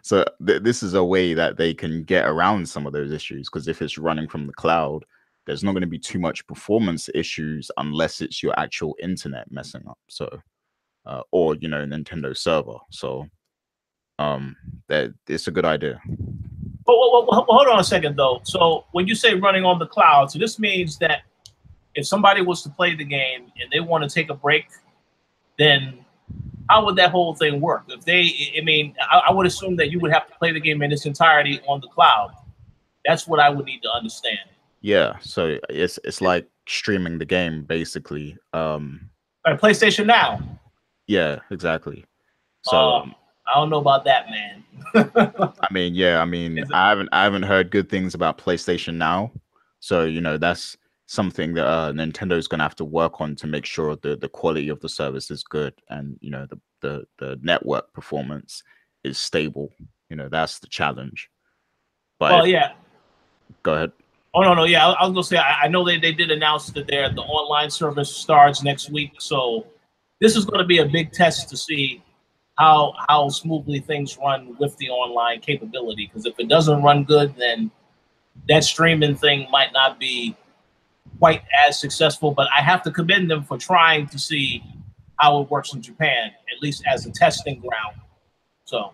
So this is a way that they can get around some of those issues, because if it's running from the cloud, there's not going to be too much performance issues unless it's your actual internet messing up. So, or, you know, Nintendo server. So, it's a good idea. Well, hold on a second, though. So when you say running on the cloud, so this means that if somebody was to play the game and they want to take a break, then how would that whole thing work? I would assume that you would have to play the game in its entirety on the cloud. That's what I would need to understand. Yeah, so it's like streaming the game basically. PlayStation Now. Yeah, exactly. So I don't know about that, man. I mean, yeah, I mean, I haven't heard good things about PlayStation Now. So, you know, that's something that Nintendo's gonna have to work on to make sure the quality of the service is good, and you know the network performance is stable. You know, that's the challenge. But well, yeah. Go ahead. Oh no, yeah, I was gonna say I know they did announce that the online service starts next week, so this is going to be a big test to see how smoothly things run with the online capability. Because if it doesn't run good, then that streaming thing might not be quite as successful. But I have to commend them for trying to see how it works in Japan, at least as a testing ground. So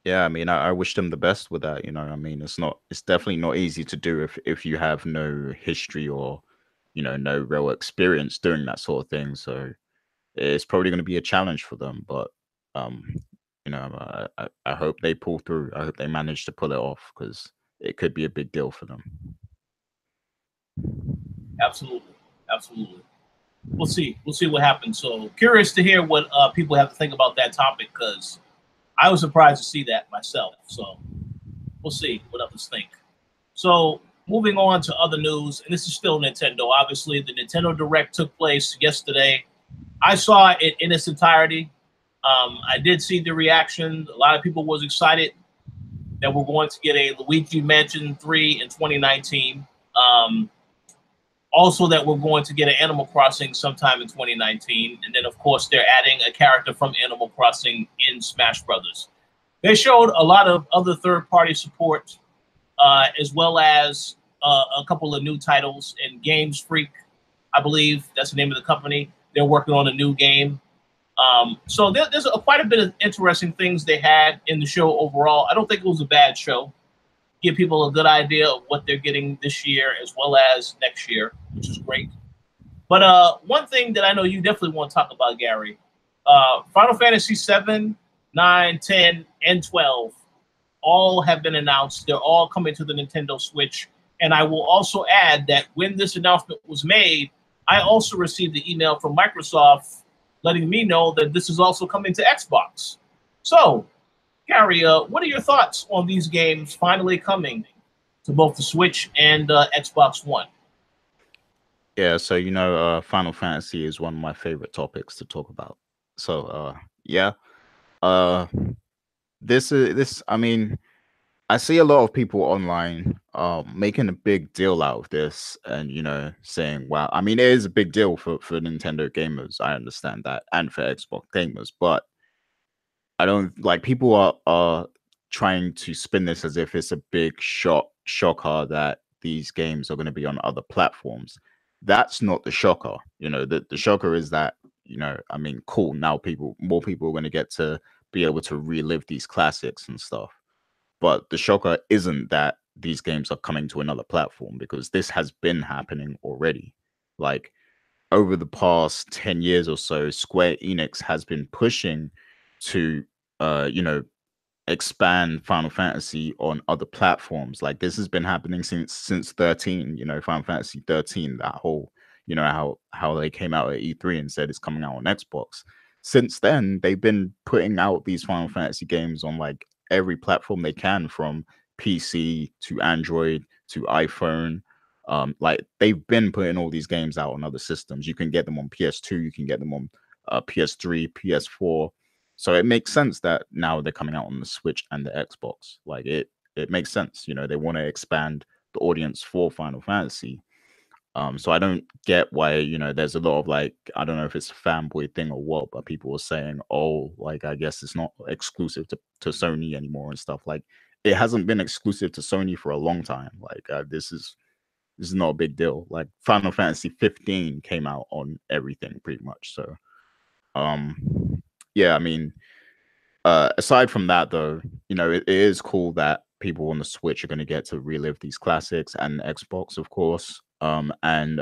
yeah, I mean, I wish them the best with that. You know, I mean, it's definitely not easy to do if you have no history or, you know, no real experience doing that sort of thing. So it's probably going to be a challenge for them. But you know, I hope they pull through. I hope they manage to pull it off, because it could be a big deal for them. Absolutely. We'll see what happens. So curious to hear what people have to think about that topic, because I was surprised to see that myself. So we'll see what others think. So moving on to other news, and this is still Nintendo. Obviously, the Nintendo Direct took place yesterday. I saw it in its entirety. I did see the reaction. A lot of people was excited that we're going to get a Luigi Mansion 3 in 2019. Also that we're going to get an Animal Crossing sometime in 2019. And then, of course, they're adding a character from Animal Crossing in Smash Brothers. They showed a lot of other third-party support, as well as a couple of new titles. And Games Freak, I believe that's the name of the company, they're working on a new game. So there's quite a bit of interesting things they had in the show overall. I don't think it was a bad show. Give people a good idea of what they're getting this year as well as next year, which is great. But one thing that I know you definitely want to talk about, Gary, Final Fantasy 7, 9, 10, and 12 all have been announced. They're all coming to the Nintendo Switch. And I will also add that when this announcement was made, I also received the email from Microsoft letting me know that this is also coming to Xbox. So, Gary, what are your thoughts on these games finally coming to both the Switch and Xbox One? Yeah, so you know, Final Fantasy is one of my favorite topics to talk about. So, yeah, this. I mean, I see a lot of people online making a big deal out of this, and you know, saying, "Wow!" I mean, it is a big deal for Nintendo gamers. I understand that, and for Xbox gamers, but I don't like people are trying to spin this as if it's a big shocker that these games are going to be on other platforms. That's not the shocker. You know, the shocker is that, you know, I mean, cool. Now more people are going to get to be able to relive these classics and stuff. But the shocker isn't that these games are coming to another platform, because this has been happening already. Like, over the past 10 years or so, Square Enix has been pushing to, you know, expand Final Fantasy on other platforms. Like, this has been happening since 13, you know, Final Fantasy 13, that whole, you know, how they came out at E3 and said it's coming out on Xbox. Since then, they've been putting out these Final Fantasy games on like every platform they can, from PC to Android to iPhone. Like, they've been putting all these games out on other systems. You can get them on PS2, you can get them on PS3, PS4. So it makes sense that now they're coming out on the Switch and the Xbox. Like, it makes sense. You know, they want to expand the audience for Final Fantasy. So I don't get why, you know, there's a lot of like, I don't know if it's a fanboy thing or what, but people are saying, oh, like, I guess it's not exclusive to Sony anymore and stuff. Like, it hasn't been exclusive to Sony for a long time. Like, this is not a big deal. Like, Final Fantasy 15 came out on everything pretty much. So, yeah, I mean, aside from that, though, you know, it is cool that people on the Switch are going to get to relive these classics, and Xbox, of course. And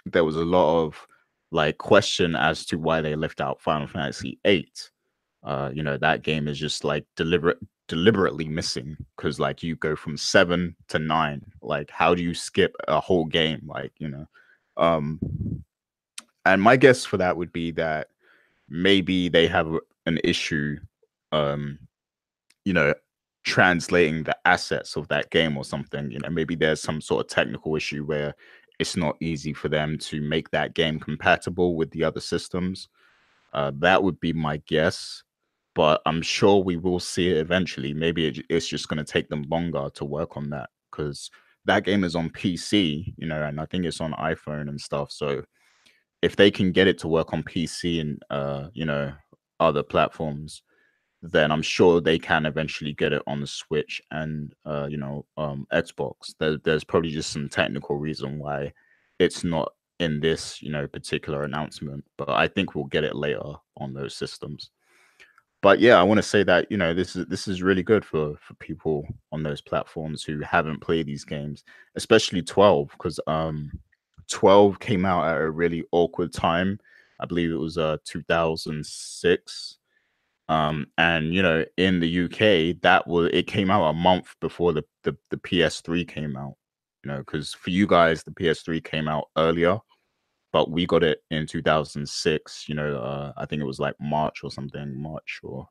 there was a lot of like question as to why they left out Final Fantasy 8. You know, that game is just like deliberately missing, because like you go from 7 to 9. Like, how do you skip a whole game? Like, um, and my guess for that would be that maybe they have an issue, um, you know, translating the assets of that game or something. Maybe there's some sort of technical issue where it's not easy for them to make that game compatible with the other systems. That would be my guess, but I'm sure we will see it eventually. Maybe it's just going to take them longer to work on that, because that game is on PC, and I think it's on iPhone and stuff. So if they can get it to work on PC and other platforms, then I'm sure they can eventually get it on the Switch and Xbox. There's probably just some technical reason why it's not in this particular announcement, but I think we'll get it later on those systems. But yeah, I want to say that this is really good for people on those platforms who haven't played these games, especially 12, because 12 came out at a really awkward time. I believe it was 2006. And in the UK, it came out a month before the PS3 came out. Because for you guys, the PS3 came out earlier, but we got it in 2006. I think it was like March or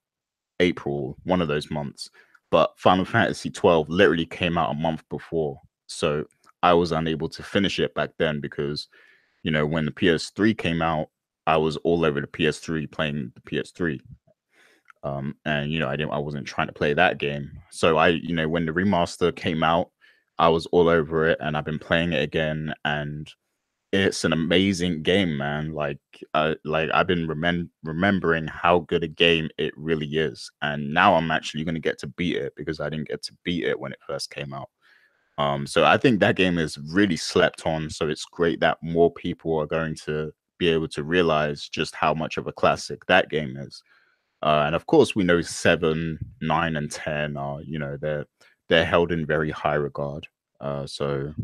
April, one of those months. But Final Fantasy 12 literally came out a month before, so I was unable to finish it back then because when the PS3 came out, I was all over the PS3 playing the PS3. And I wasn't trying to play that game. So when the remaster came out, I was all over it, and I've been playing it again, and it's an amazing game, man. Like I've been remembering how good a game it really is, and now I'm actually going to get to beat it because I didn't get to beat it when it first came out. So I think that game is really slept on. So it's great that more people are going to be able to realize just how much of a classic that game is. And of course, we know 7, 9, and 10 are, they're held in very high regard. So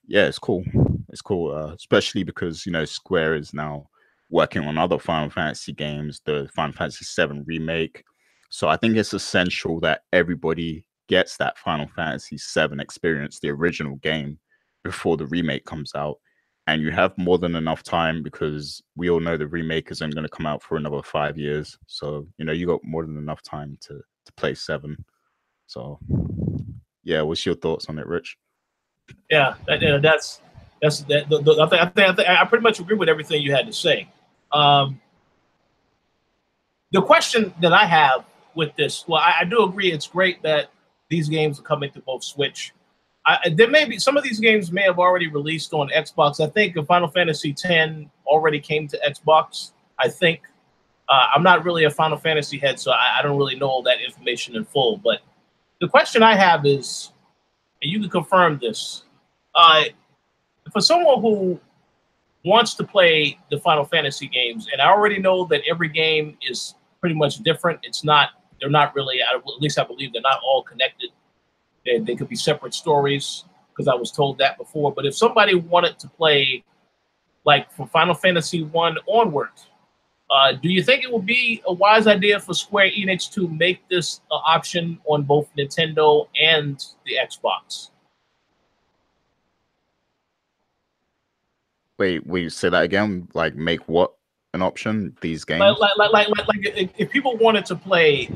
yeah, it's cool. It's cool, especially because Square is now working on other Final Fantasy games, the Final Fantasy 7 remake. So I think it's essential that everybody gets that Final Fantasy 7 experience, the original game, before the remake comes out. And you have more than enough time because we all know the remake isn't going to come out for another 5 years. So you got more than enough time to play 7. So yeah, what's your thoughts on it, Rich? Yeah, that's that. I think I pretty much agree with everything you had to say. The question that I have with this, well, I do agree. It's great that these games are coming to both Switch. There may be some of these games may have already released on Xbox. I think Final Fantasy X already came to Xbox. I think I'm not really a Final Fantasy head, so I don't really know all that information in full. But the question I have is, and you can confirm this, for someone who wants to play the Final Fantasy games, and I already know that every game is pretty much different. They're not really, at least I believe they're not all connected. They could be separate stories, because I was told that before. But if somebody wanted to play, like, from Final Fantasy 1 onward, do you think it would be a wise idea for Square Enix to make this option on both Nintendo and the Xbox? Wait, say that again? Like, make what an option? These games? Like if people wanted to play,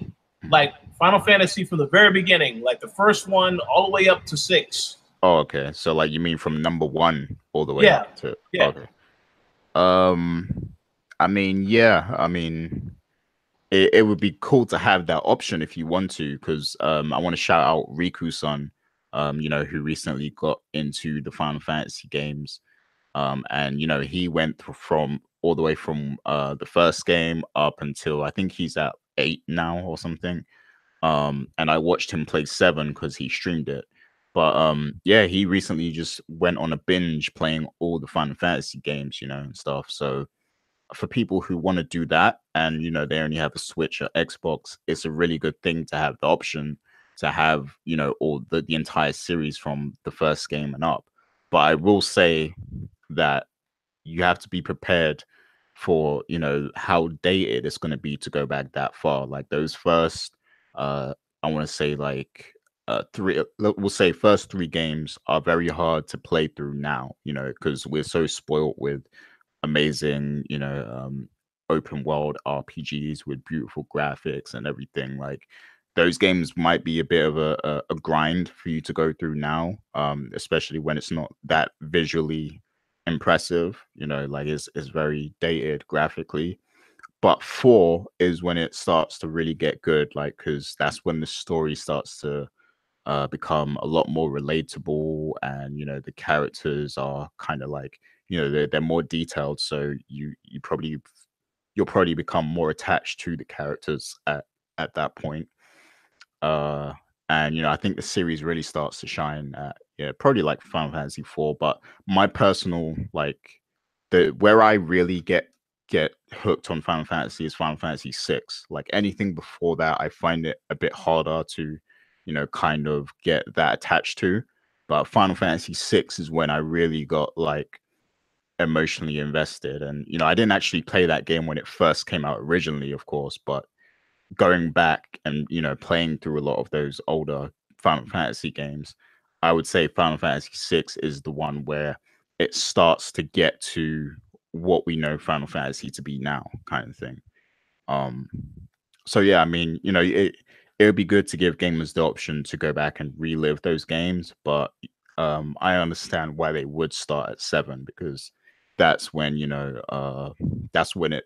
like, Final Fantasy from the very beginning, like the first one all the way up to 6. Oh, okay. So like you mean from number 1 all the way up to okay. I mean, yeah. I mean, it would be cool to have that option if you want to, because I want to shout out Riku-san, who recently got into the Final Fantasy games. And he went from all the way from the first game up until I think he's at 8 now or something. And I watched him play 7 because he streamed it. But yeah, he recently just went on a binge playing all the Final Fantasy games, and stuff. So for people who want to do that, and they only have a Switch or Xbox, it's a really good thing to have the option to have all the entire series from the first game and up. But I will say that you have to be prepared for how dated it's going to be to go back that far. Like those first I want to say like we'll say first 3 games are very hard to play through now, you know, because we're so spoiled with amazing, you know, open world RPGs with beautiful graphics and everything. Like those games might be a bit of a grind for you to go through now, especially when it's not that visually impressive. You know, like it's very dated graphically. But 4 is when it starts to really get good, like because that's when the story starts to become a lot more relatable, and you know the characters are kind of like, you know, they're more detailed, so you'll probably become more attached to the characters at that point. uh and you know, I think the series really starts to shine at, yeah, probably like Final Fantasy 4. But my personal, like, the where I really get hooked on Final Fantasy is Final Fantasy 6. Like anything before that, I find it a bit harder to, you know, kind of get that attached to. But Final Fantasy 6 is when I really got like emotionally invested. And you know, I didn't actually play that game when it first came out originally, of course, but going back and, you know, playing through a lot of those older Final Fantasy games, I would say Final Fantasy 6 is the one where it starts to get to what we know Final Fantasy to be now, kind of thing. Um, so yeah, I mean, you know, it would be good to give gamers the option to go back and relive those games, but I understand why they would start at 7, because that's when, you know, that's when it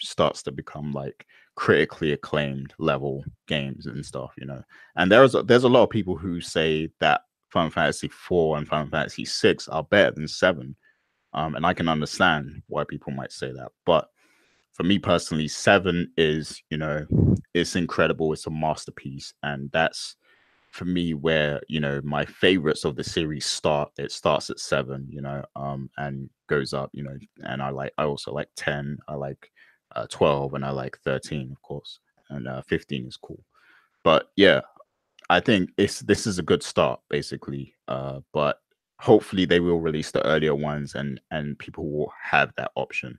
starts to become like critically acclaimed level games and stuff, you know. And there's a lot of people who say that Final Fantasy 4 and Final Fantasy 6 are better than 7. And I can understand why people might say that. But for me personally, 7 is, you know, it's incredible. It's a masterpiece. And that's for me where, you know, my favorites of the series start. It starts at 7, you know, and goes up, you know. And I also like 10. I like 12, and I like 13, of course. And 15 is cool. But yeah, I think this is a good start, basically. But hopefully they will release the earlier ones, and people will have that option.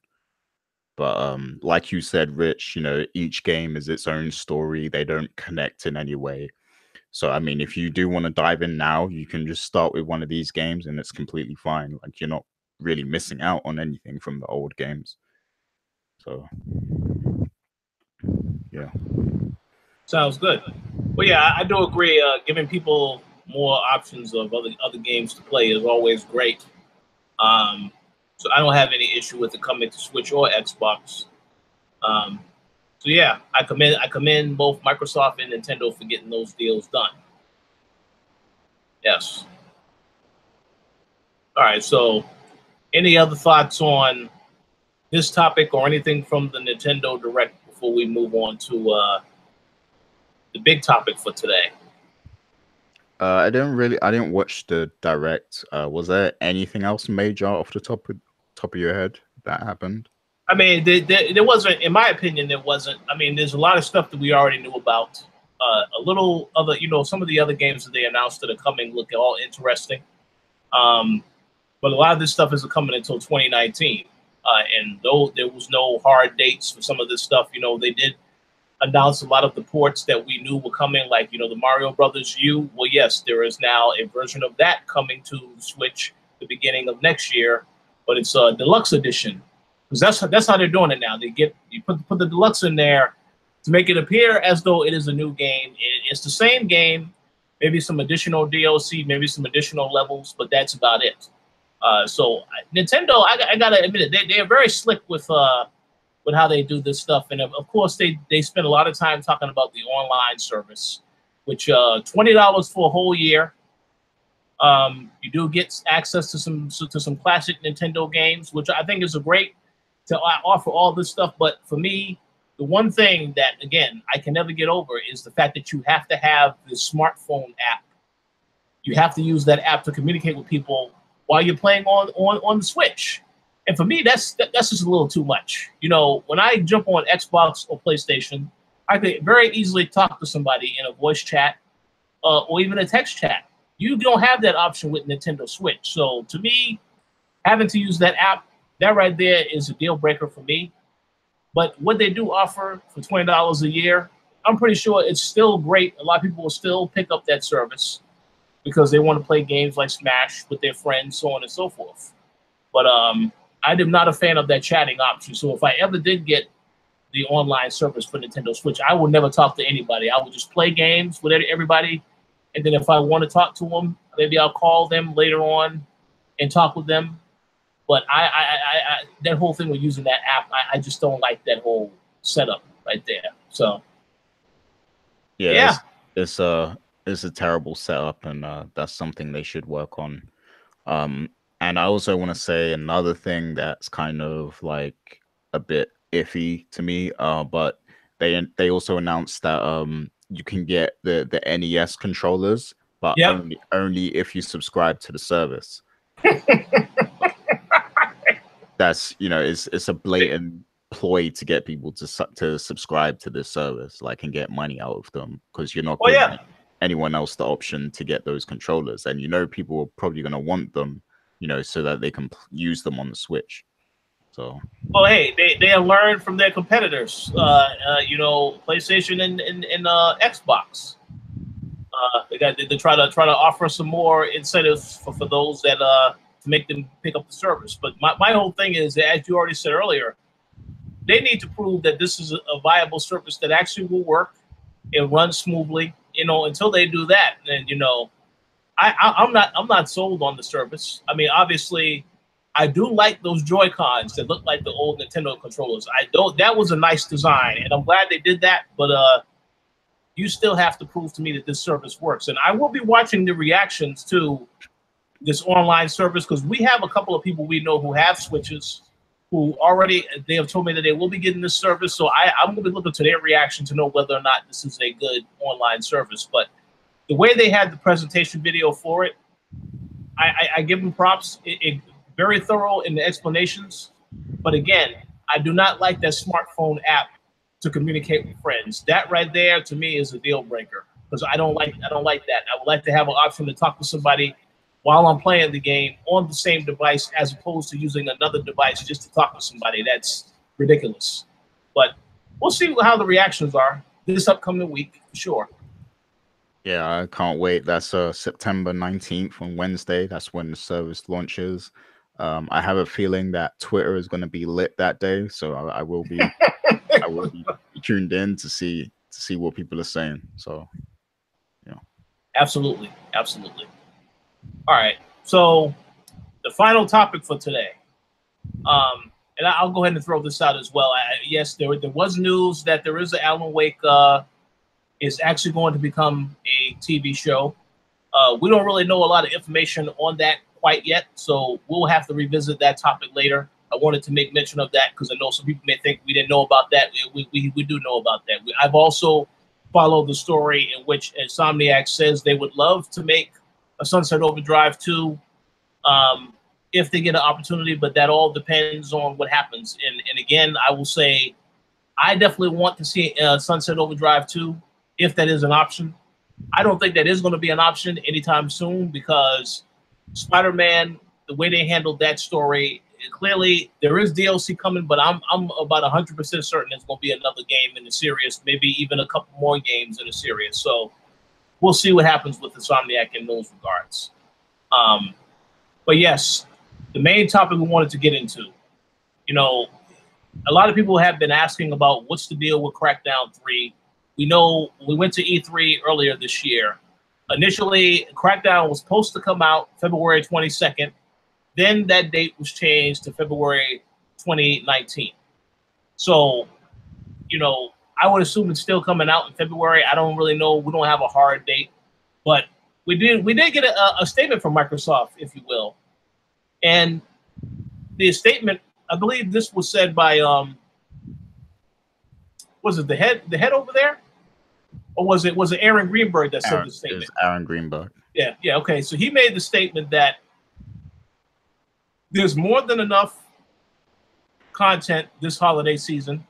But like you said, Rich, you know, each game is its own story. They don't connect in any way. So I mean, if you do want to dive in now, you can just start with one of these games, and it's completely fine. Like you're not really missing out on anything from the old games. So yeah. Sounds good. Well, yeah, I do agree. Giving people more options of other games to play is always great. Um, so I don't have any issue with it coming to Switch or Xbox. Um, so yeah, I commend both Microsoft and Nintendo for getting those deals done. Yes. All right. So, any other thoughts on this topic or anything from the Nintendo Direct before we move on to the big topic for today? I didn't watch the direct. Was there anything else major off the top of your head that happened? I mean, there wasn't, in my opinion, there wasn't. I mean, there's a lot of stuff that we already knew about. A little other, you know, some of the other games that they announced that are coming look all interesting. But a lot of this stuff isn't coming until 2019. And though there was no hard dates for some of this stuff, you know, they did announce a lot of the ports that we knew were coming, like, you know, the Mario Brothers U. Well, yes, there is now a version of that coming to Switch the beginning of next year, but it's a deluxe edition. Because that's how they're doing it now. You put the deluxe in there to make it appear as though it is a new game. It's the same game, maybe some additional DLC, maybe some additional levels, but that's about it. So Nintendo, I gotta admit it, they are very slick with how they do this stuff, and of course they spend a lot of time talking about the online service, which $20 for a whole year. You do get access to some classic Nintendo games, which I think is a great to offer all this stuff. But for me, the one thing that, again, I can never get over is the fact that you have to have the smartphone app. You have to use that app to communicate with people while you're playing on the Switch. And for me, that's just a little too much. You know, when I jump on Xbox or PlayStation, I could very easily talk to somebody in a voice chat or even a text chat. You don't have that option with Nintendo Switch. So to me, having to use that app, that right there is a deal breaker for me. But what they do offer for $20 a year, I'm pretty sure it's still great. A lot of people will still pick up that service because they want to play games like Smash with their friends, so on and so forth. But I am not a fan of that chatting option. So if I ever did get the online service for Nintendo Switch, I will never talk to anybody. I will just play games with everybody. And then if I want to talk to them, maybe I'll call them later on and talk with them. But I that whole thing with using that app, I just don't like that whole setup right there. So yeah. It's a terrible setup, and that's something they should work on. And I also want to say another thing that's kind of like a bit iffy to me. But they also announced that you can get the NES controllers, but only if you subscribe to the service. That's, you know, it's a blatant ploy to get people to subscribe to this service, like, and get money out of them, because you're not giving anyone else the option to get those controllers, and you know people are probably going to want them, you know, so that they can use them on the Switch. So, well, hey, they have learned from their competitors, you know, PlayStation and Xbox. They try to offer some more incentives for those that to make them pick up the service. But my whole thing is, as you already said earlier, they need to prove that this is a viable service that actually will work and run smoothly. You know, until they do that, then, you know, I'm not sold on the service. I mean, obviously, I do like those Joy-Cons that look like the old Nintendo controllers. That was a nice design, and I'm glad they did that. But you still have to prove to me that this service works. And I will be watching the reactions to this online service, because we have a couple of people we know who have Switches who already, they have told me that they will be getting this service. So I'm going to be looking to their reaction to know whether or not this is a good online service. But the way they had the presentation video for it, I give them props. It very thorough in the explanations. But again, I do not like that smartphone app to communicate with friends. That right there to me is a deal breaker, because I don't like that. I would like to have an option to talk to somebody while I'm playing the game on the same device, as opposed to using another device just to talk to somebody. That's ridiculous. But we'll see how the reactions are this upcoming week, for sure. Yeah, I can't wait. That's September 19th on Wednesday. That's when the service launches. I have a feeling that Twitter is going to be lit that day, so I will be I will be tuned in to see what people are saying. So, you know. Absolutely. All right, so the final topic for today, and I'll go ahead and throw this out as well. Yes, there was news that there is an Alan Wake is actually going to become a TV show. We don't really know a lot of information on that quite yet, so we'll have to revisit that topic later. I wanted to make mention of that because I know some people may think we didn't know about that. We do know about that. I've also followed the story in which Insomniac says they would love to make a Sunset Overdrive 2 if they get an opportunity, but that all depends on what happens. And again, I will say I definitely want to see Sunset Overdrive 2 if that is an option. I don't think that is going to be an option anytime soon, because Spider-Man, the way they handled that story, clearly there is DLC coming, but I'm about 100% certain there's going to be another game in the series, maybe even a couple more games in the series. So we'll see what happens with Insomniac in those regards. But yes, the main topic we wanted to get into, you know, a lot of people have been asking about what's the deal with Crackdown 3. We know we went to E3 earlier this year. Initially, Crackdown was supposed to come out February 22nd. Then that date was changed to February 2019. So, you know, I would assume it's still coming out in February. I don't really know. We don't have a hard date, but we did get a statement from Microsoft, if you will. And the statement, I believe this was said by was it the head over there, or was it Aaron Greenberg that said the statement? It was Aaron Greenberg. Yeah. Okay. So he made the statement that there's more than enough content this holiday season,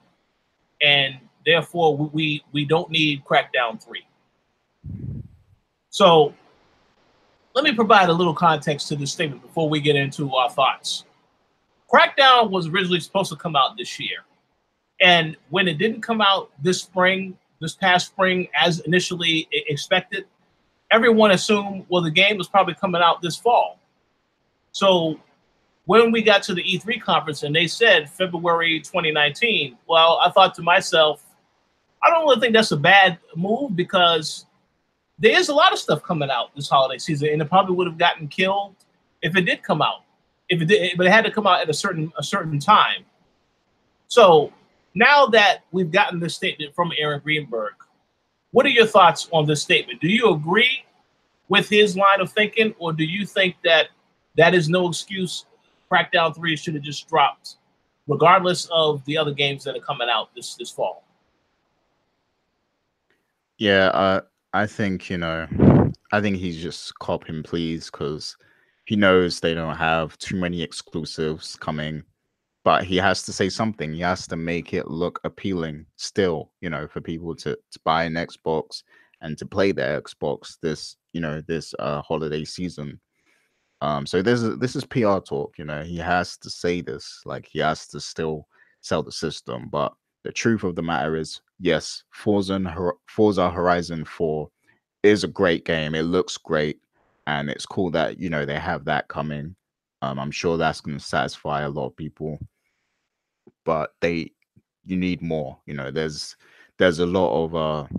and therefore we don't need Crackdown 3. So let me provide a little context to this statement before we get into our thoughts. Crackdown was originally supposed to come out this year. And when it didn't come out this spring, this past spring as initially expected. Everyone assumed, well, the game was probably coming out this fall. So when we got to the E3 conference and they said February 2019, well, I thought to myself, I don't really think that's a bad move because there is a lot of stuff coming out this holiday season, and it probably would have gotten killed if it did come out. If it did, but it had to come out at a certain time. So now that we've gotten this statement from Aaron Greenberg, what are your thoughts on this statement? Do you agree with his line of thinking, or do you think that that is no excuse? Crackdown 3 should have just dropped, regardless of the other games that are coming out this fall. Yeah, I think, I think he's just copying please because he knows they don't have too many exclusives coming, but he has to say something. He has to make it look appealing still, for people to buy an Xbox and to play their Xbox this holiday season. So this is PR talk. He has to say this, like he has to still sell the system. But the truth of the matter is, yes, Forza Horizon 4 is a great game. It looks great, and it's cool that they have that coming. I'm sure that's going to satisfy a lot of people, but you need more. There's a lot of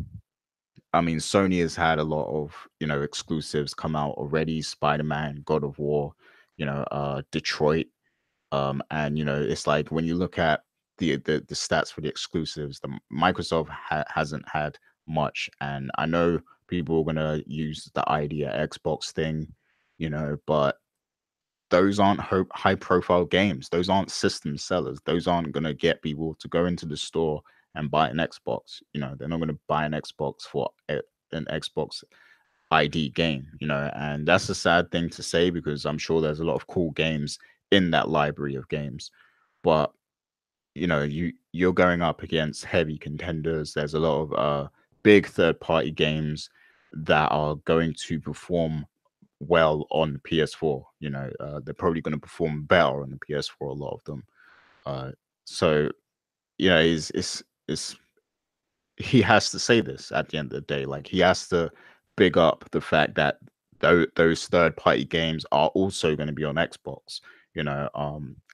Sony has had a lot of exclusives come out already. Spider-Man, God of War, Detroit, and it's like when you look at the stats for the exclusives, the Microsoft hasn't had much, and I know people are gonna use the idea Xbox thing, but those aren't high profile games. Those aren't system sellers. Those aren't gonna get people to go into the store and buy an Xbox. They're not gonna buy an Xbox for an Xbox ID game, and that's a sad thing to say because I'm sure there's a lot of cool games in that library of games, but you're going up against heavy contenders. There's a lot of big third party games that are going to perform well on PS4. They're probably going to perform better on the PS4, a lot of them. So it's he has to say this at the end of the day. Like he has to big up the fact that those third party games are also going to be on Xbox.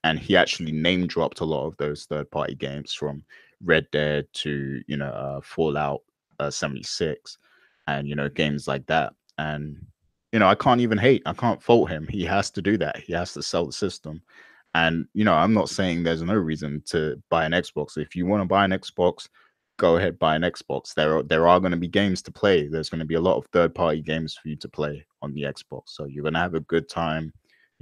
And he actually name dropped a lot of those third party games from Red Dead to Fallout 76, and games like that. And I can't even hate. I can't fault him. He has to do that. He has to sell the system. And I'm not saying there's no reason to buy an Xbox. If you want to buy an Xbox, go ahead, buy an Xbox. There are going to be games to play. There's going to be a lot of third party games for you to play on the Xbox. So you're going to have a good time.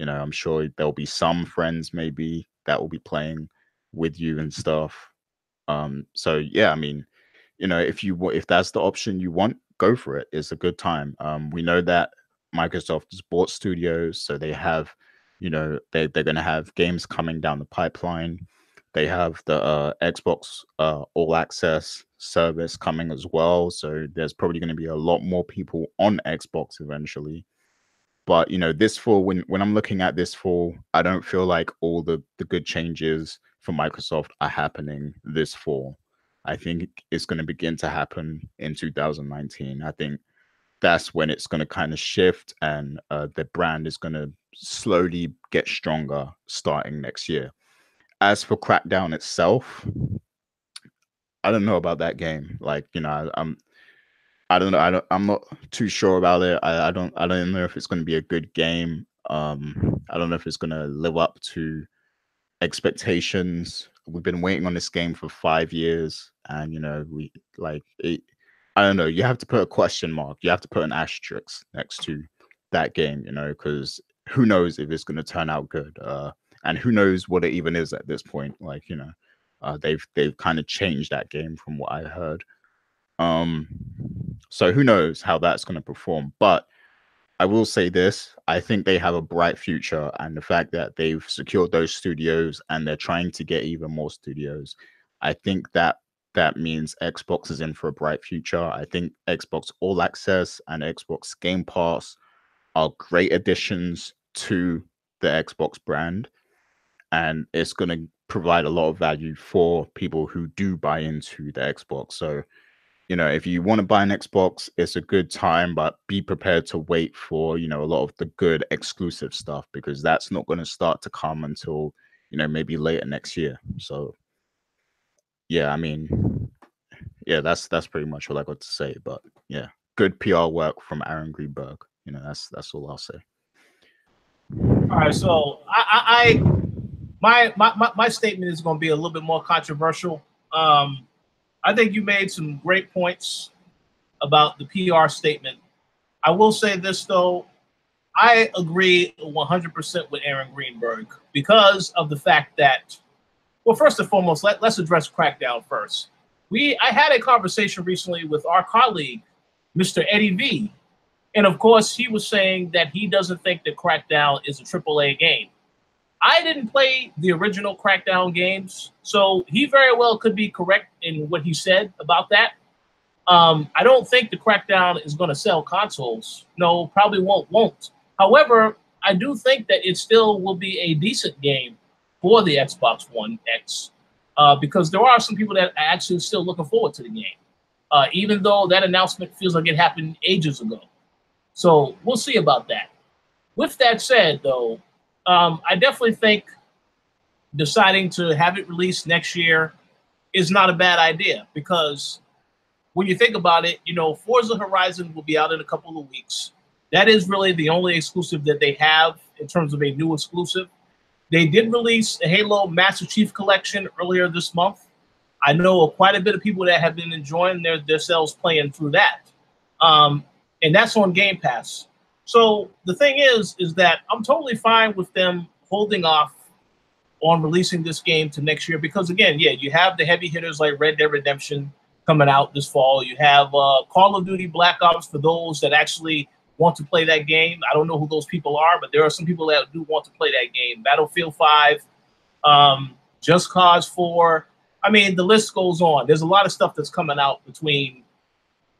I'm sure there'll be some friends maybe that will be playing with you and stuff. So yeah, if that's the option you want, go for it. It's a good time. We know that Microsoft has bought studios, so they have, they're going to have games coming down the pipeline. They have the Xbox All Access service coming as well, so there's probably going to be a lot more people on Xbox eventually. But this fall, when I'm looking at this fall, I don't feel like all the good changes for Microsoft are happening this fall. I think it's going to begin to happen in 2019. I think that's when it's going to kind of shift, and the brand is going to slowly get stronger starting next year. As for Crackdown itself, I don't know about that game. Like, I don't know. I'm not too sure about it. I don't know if it's going to be a good game. I don't know if it's going to live up to expectations. We've been waiting on this game for 5 years, and we like it. I don't know. You have to put a question mark. You have to put an asterisk next to that game, because who knows if it's going to turn out good. And who knows what it even is at this point. Like, they've kind of changed that game from what I heard. So who knows how that's going to perform. But I will say this, I think they have a bright future, and the fact that they've secured those studios and they're trying to get even more studios, I think that means Xbox is in for a bright future. I think Xbox All Access and Xbox Game Pass are great additions to the Xbox brand, and it's going to provide a lot of value for people who do buy into the Xbox. So you know, if you want to buy an Xbox, it's a good time, but be prepared to wait for, you know, a lot of the good exclusive stuff, because that's not going to start to come until, you know, maybe later next year. So yeah, I mean, yeah, that's pretty much all I got to say. But yeah, good PR work from Aaron Greenberg. You know, that's all I'll say. All right, so my statement is going to be a little bit more controversial. I think you made some great points about the PR statement. I will say this, though. I agree 100% with Aaron Greenberg because of the fact that, well, first and foremost, let's address Crackdown first. I had a conversation recently with our colleague, Mr. Eddie V. And, of course, he was saying that he doesn't think that Crackdown is a AAA game. I didn't play the original Crackdown games, so he very well could be correct in what he said about that. I don't think the Crackdown is going to sell consoles. No, probably won't. However, I do think that it still will be a decent game for the Xbox One X because there are some people that are actually still looking forward to the game, even though that announcement feels like it happened ages ago. So we'll see about that. With that said, though, I definitely think deciding to have it released next year is not a bad idea because when you think about it, you know, Forza Horizon will be out in a couple of weeks. That is really the only exclusive that they have in terms of a new exclusive. They did release a Halo Master Chief Collection earlier this month. I know quite a bit of people that have been enjoying themselves playing through that. And that's on Game Pass. So the thing is that I'm totally fine with them holding off on releasing this game to next year because, again, yeah, you have the heavy hitters like Red Dead Redemption coming out this fall. You have Call of Duty Black Ops for those that actually want to play that game. I don't know who those people are, but there are some people that do want to play that game. Battlefield 5, Just Cause 4. I mean, the list goes on. There's a lot of stuff that's coming out between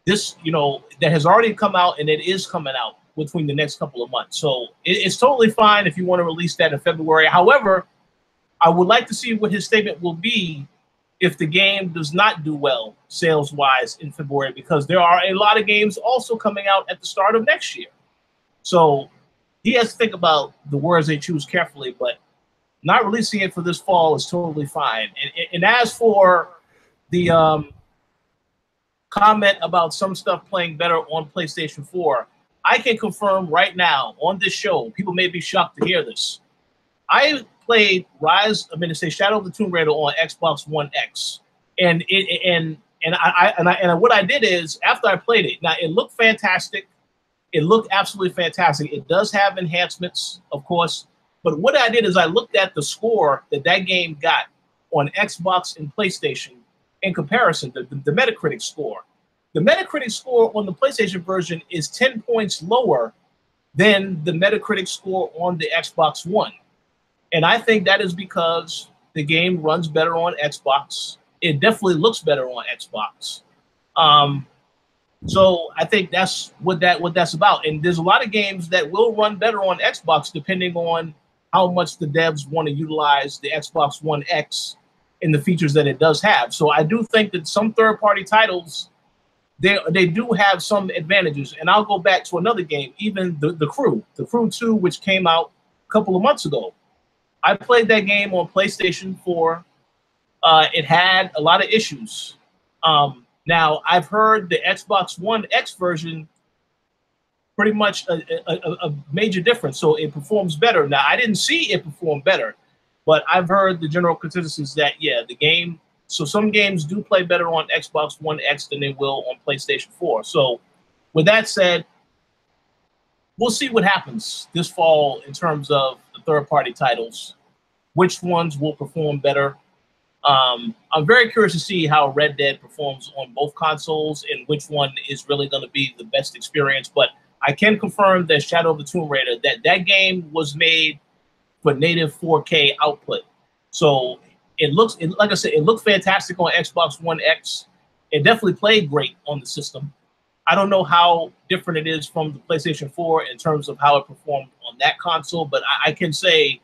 this, you know, that has already come out and it is coming out between the next couple of months. So it's totally fine if you want to release that in February. However, I would like to see what his statement will be if the game does not do well sales-wise in February, because there are a lot of games also coming out at the start of next year. So he has to think about the words they choose carefully, but not releasing it for this fall is totally fine. And as for the comment about some stuff playing better on PlayStation 4, I can confirm right now on this show, people may be shocked to hear this. I played Shadow of the Tomb Raider on Xbox One X, and what I did is after I played it, now it looked fantastic. It looked absolutely fantastic. It does have enhancements, of course, but what I did is I looked at the score that game got on Xbox and PlayStation in comparison, the Metacritic score. The Metacritic score on the PlayStation version is 10 points lower than the Metacritic score on the Xbox One. And I think that is because the game runs better on Xbox. It definitely looks better on Xbox. So I think that's what that's about. And there's a lot of games that will run better on Xbox depending on how much the devs want to utilize the Xbox One X and the features that it does have. So I do think that some third-party titles, they do have some advantages. And I'll go back to another game, even the Crew 2, which came out a couple of months ago. I played that game on PlayStation 4. It had a lot of issues. Now, I've heard the Xbox One X version pretty much a major difference, so it performs better. Now, I didn't see it perform better, but I've heard the general consensus that, yeah, the game, so some games do play better on Xbox One X than they will on PlayStation 4. So with that said, we'll see what happens this fall in terms of the third-party titles, which ones will perform better. I'm very curious to see how Red Dead performs on both consoles and which one is really going to be the best experience. But I can confirm that Shadow of the Tomb Raider, that game was made for native 4K output. So it looks, like I said, it looked fantastic on Xbox One X. It definitely played great on the system. I don't know how different it is from the PlayStation 4 in terms of how it performed on that console, but I can say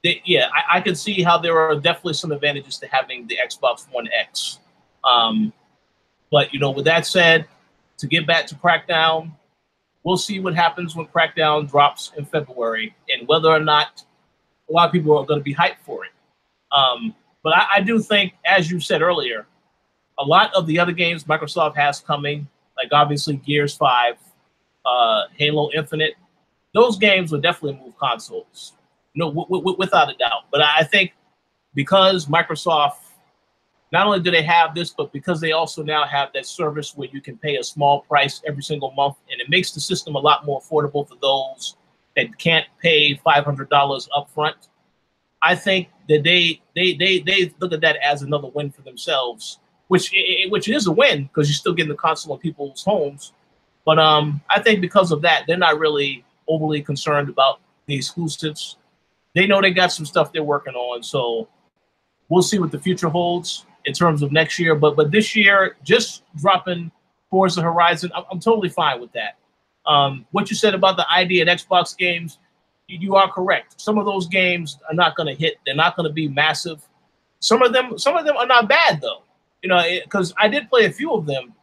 that, yeah, I can see how there are definitely some advantages to having the Xbox One X. But, you know, with that said, to get back to Crackdown, we'll see what happens when Crackdown drops in February and whether or not a lot of people are going to be hyped for it. But I do think, as you said earlier, a lot of the other games Microsoft has coming, like obviously Gears 5, Halo Infinite, those games will definitely move consoles, without a doubt. But I think because Microsoft, not only do they have this, but because they also now have that service where you can pay a small price every single month, and it makes the system a lot more affordable for those that can't pay $500 up front. I think that they look at that as another win for themselves, which is a win because you're still getting the console in people's homes. But I think because of that, they're not really overly concerned about the exclusives. They know they got some stuff they're working on, so we'll see what the future holds in terms of next year. But this year, just dropping Forza Horizon, I'm totally fine with that. What you said about the ID at Xbox games, you are correct. Some of those games are not going to hit. They're not going to be massive. Some of them are not bad though. You know, because I did play a few of them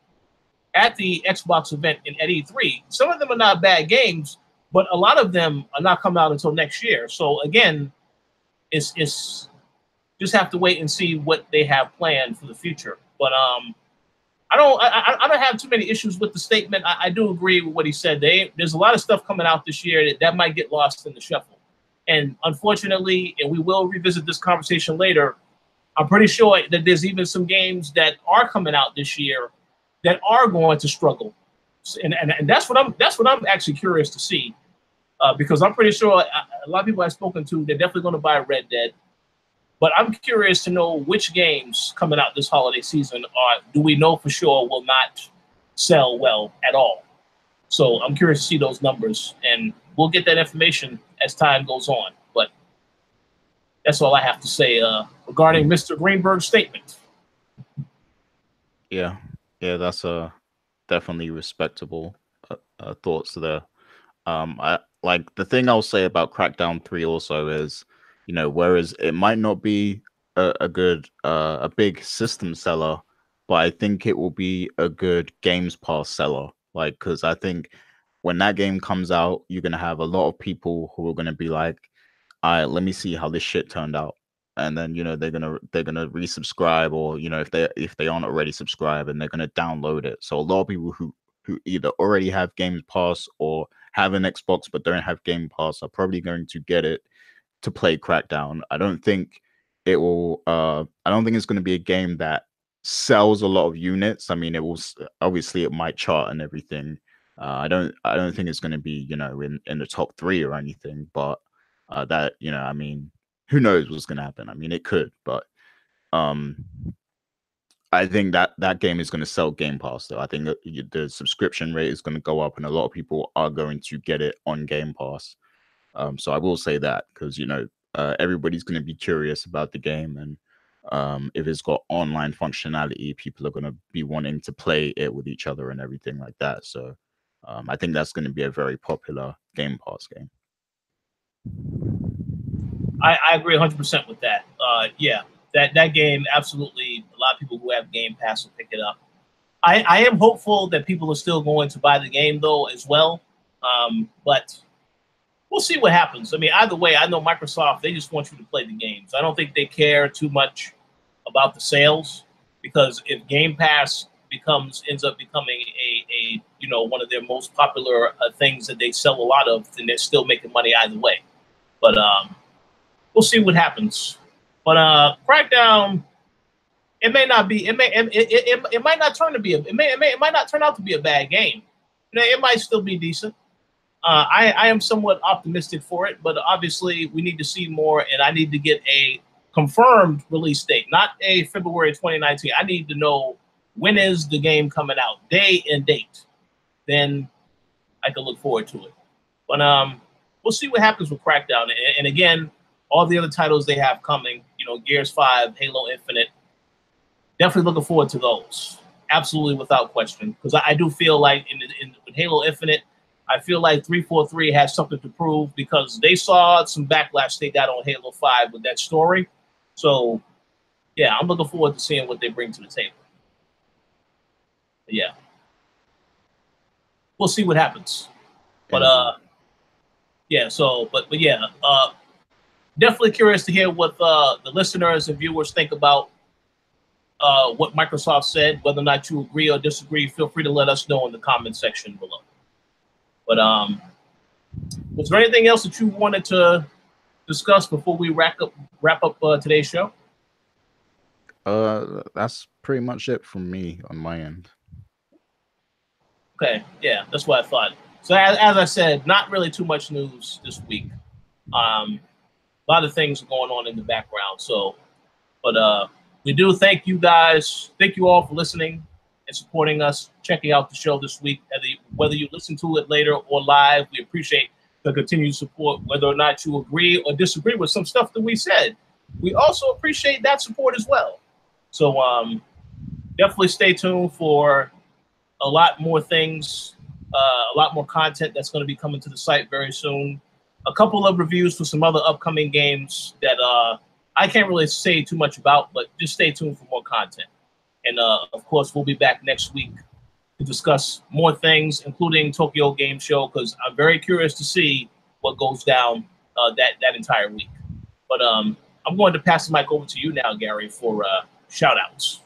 at the Xbox event at E3. Some of them are not bad games, but a lot of them are not coming out until next year. So again, it's just have to wait and see what they have planned for the future. But I don't have too many issues with the statement. I do agree with what he said. There's a lot of stuff coming out this year that might get lost in the shuffle. And unfortunately, and we will revisit this conversation later, I'm pretty sure that there's even some games that are coming out this year that are going to struggle. And that's what I'm actually curious to see, because I'm pretty sure a lot of people I've spoken to, they're definitely going to buy Red Dead. But I'm curious to know which games coming out this holiday season do we know for sure will not sell well at all. So I'm curious to see those numbers, and we'll get that information as time goes on. But that's all I have to say regarding Mr. Greenberg's statement. Yeah, that's definitely respectable thoughts there. I like the thing I'll say about Crackdown 3 also is, you know, whereas it might not be a big system seller, but I think it will be a good Games Pass seller. Like, because I think when that game comes out, you're gonna have a lot of people who are gonna be like, "All right, let me see how this shit turned out," and then, you know, they're gonna resubscribe, or, you know, if they aren't already subscribed, and they're gonna download it. So a lot of people who either already have Games Pass or have an Xbox but don't have Game Pass are probably going to get it to play Crackdown. I don't think it will. I don't think it's going to be a game that sells a lot of units. I mean, it will obviously, it might chart and everything. I don't think it's going to be, you know, in the top 3 or anything. But that, you know, I mean, who knows what's going to happen? I mean, it could, but I think that game is going to sell Game Pass, though. I think that the subscription rate is going to go up, and a lot of people are going to get it on Game Pass. So I will say that, because, you know, everybody's going to be curious about the game, and if it's got online functionality, people are going to be wanting to play it with each other and everything like that. So I think that's going to be a very popular Game Pass game. I agree 100% with that. Yeah, that game, absolutely, a lot of people who have Game Pass will pick it up. I am hopeful that people are still going to buy the game, though, as well. But we'll see what happens. I mean, either way, I know Microsoft, they just want you to play the games. I don't think they care too much about the sales, because if Game Pass ends up becoming a you know, one of their most popular things that they sell a lot of, then they're still making money either way. But we'll see what happens. But Crackdown, it may not be. It might not turn to be. It might not turn out to be a bad game. It might still be decent. I am somewhat optimistic for it, but obviously we need to see more, and I need to get a confirmed release date, not a February 2019. I need to know when is the game coming out, day and date. Then I can look forward to it. But we'll see what happens with Crackdown. And again, all the other titles they have coming, you know, Gears 5, Halo Infinite, definitely looking forward to those. Absolutely, without question. Because I do feel like with Halo Infinite, I feel like 343 has something to prove, because they saw some backlash they got on Halo 5 with that story. So, yeah, I'm looking forward to seeing what they bring to the table. Yeah, we'll see what happens. But yeah. So, but yeah, definitely curious to hear what the listeners and viewers think about what Microsoft said. Whether or not you agree or disagree, feel free to let us know in the comment section below. But was there anything else that you wanted to discuss before we wrap up today's show? That's pretty much it from me on my end. Okay, yeah, that's what I thought. So as I said, not really too much news this week. A lot of things going on in the background. So, but we do thank you guys. Thank you all for listening and supporting us, checking out the show this week. Whether you listen to it later or live, we appreciate the continued support. Whether or not you agree or disagree with some stuff that we said, we also appreciate that support as well. So definitely stay tuned for a lot more things, a lot more content that's going to be coming to the site very soon. A couple of reviews for some other upcoming games that I can't really say too much about, but just stay tuned for more content. And of course, we'll be back next week to discuss more things, including Tokyo Game Show, because I'm very curious to see what goes down that entire week. But I'm going to pass the mic over to you now, Gary, for shout outs.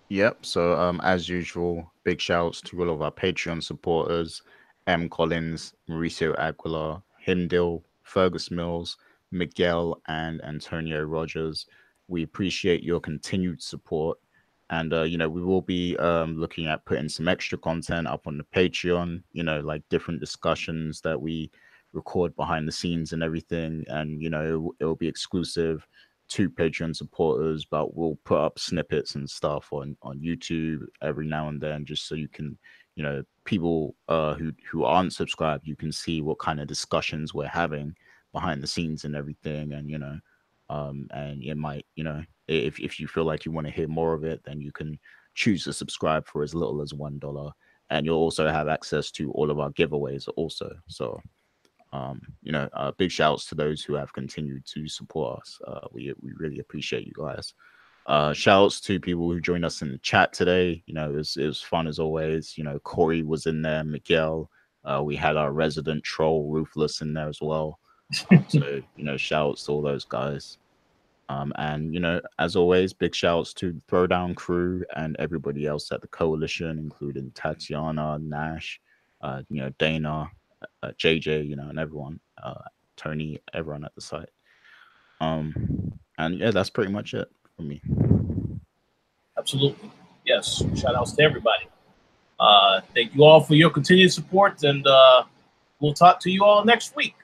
Yep. So as usual, big shouts to all of our Patreon supporters: M. Collins, Mauricio Aguilar, Himdil, Fergus Mills, Miguel, and Antonio Rogers. We appreciate your continued support. And we will be looking at putting some extra content up on the Patreon, like different discussions that we record behind the scenes and everything. And it will be exclusive to Patreon supporters, but we'll put up snippets and stuff on YouTube every now and then, just so you can, people who aren't subscribed, you can see what kind of discussions we're having behind the scenes and everything. And and it might, if you feel like you want to hear more of it, then you can choose to subscribe for as little as $1, and you'll also have access to all of our giveaways also. So big shouts to those who have continued to support us. We really appreciate you guys. Shouts to people who joined us in the chat today. It was fun as always. Corey was in there, Miguel. We had our resident troll Ruthless in there as well. So shouts to all those guys. And as always, big shouts to the Throwdown crew and everybody else at the Koalition, including Tatiana, Nash, Dana, JJ, and everyone, Tony, everyone at the site. And yeah, that's pretty much it for me. Absolutely. Yes. Shout outs to everybody. Thank you all for your continued support, and we'll talk to you all next week.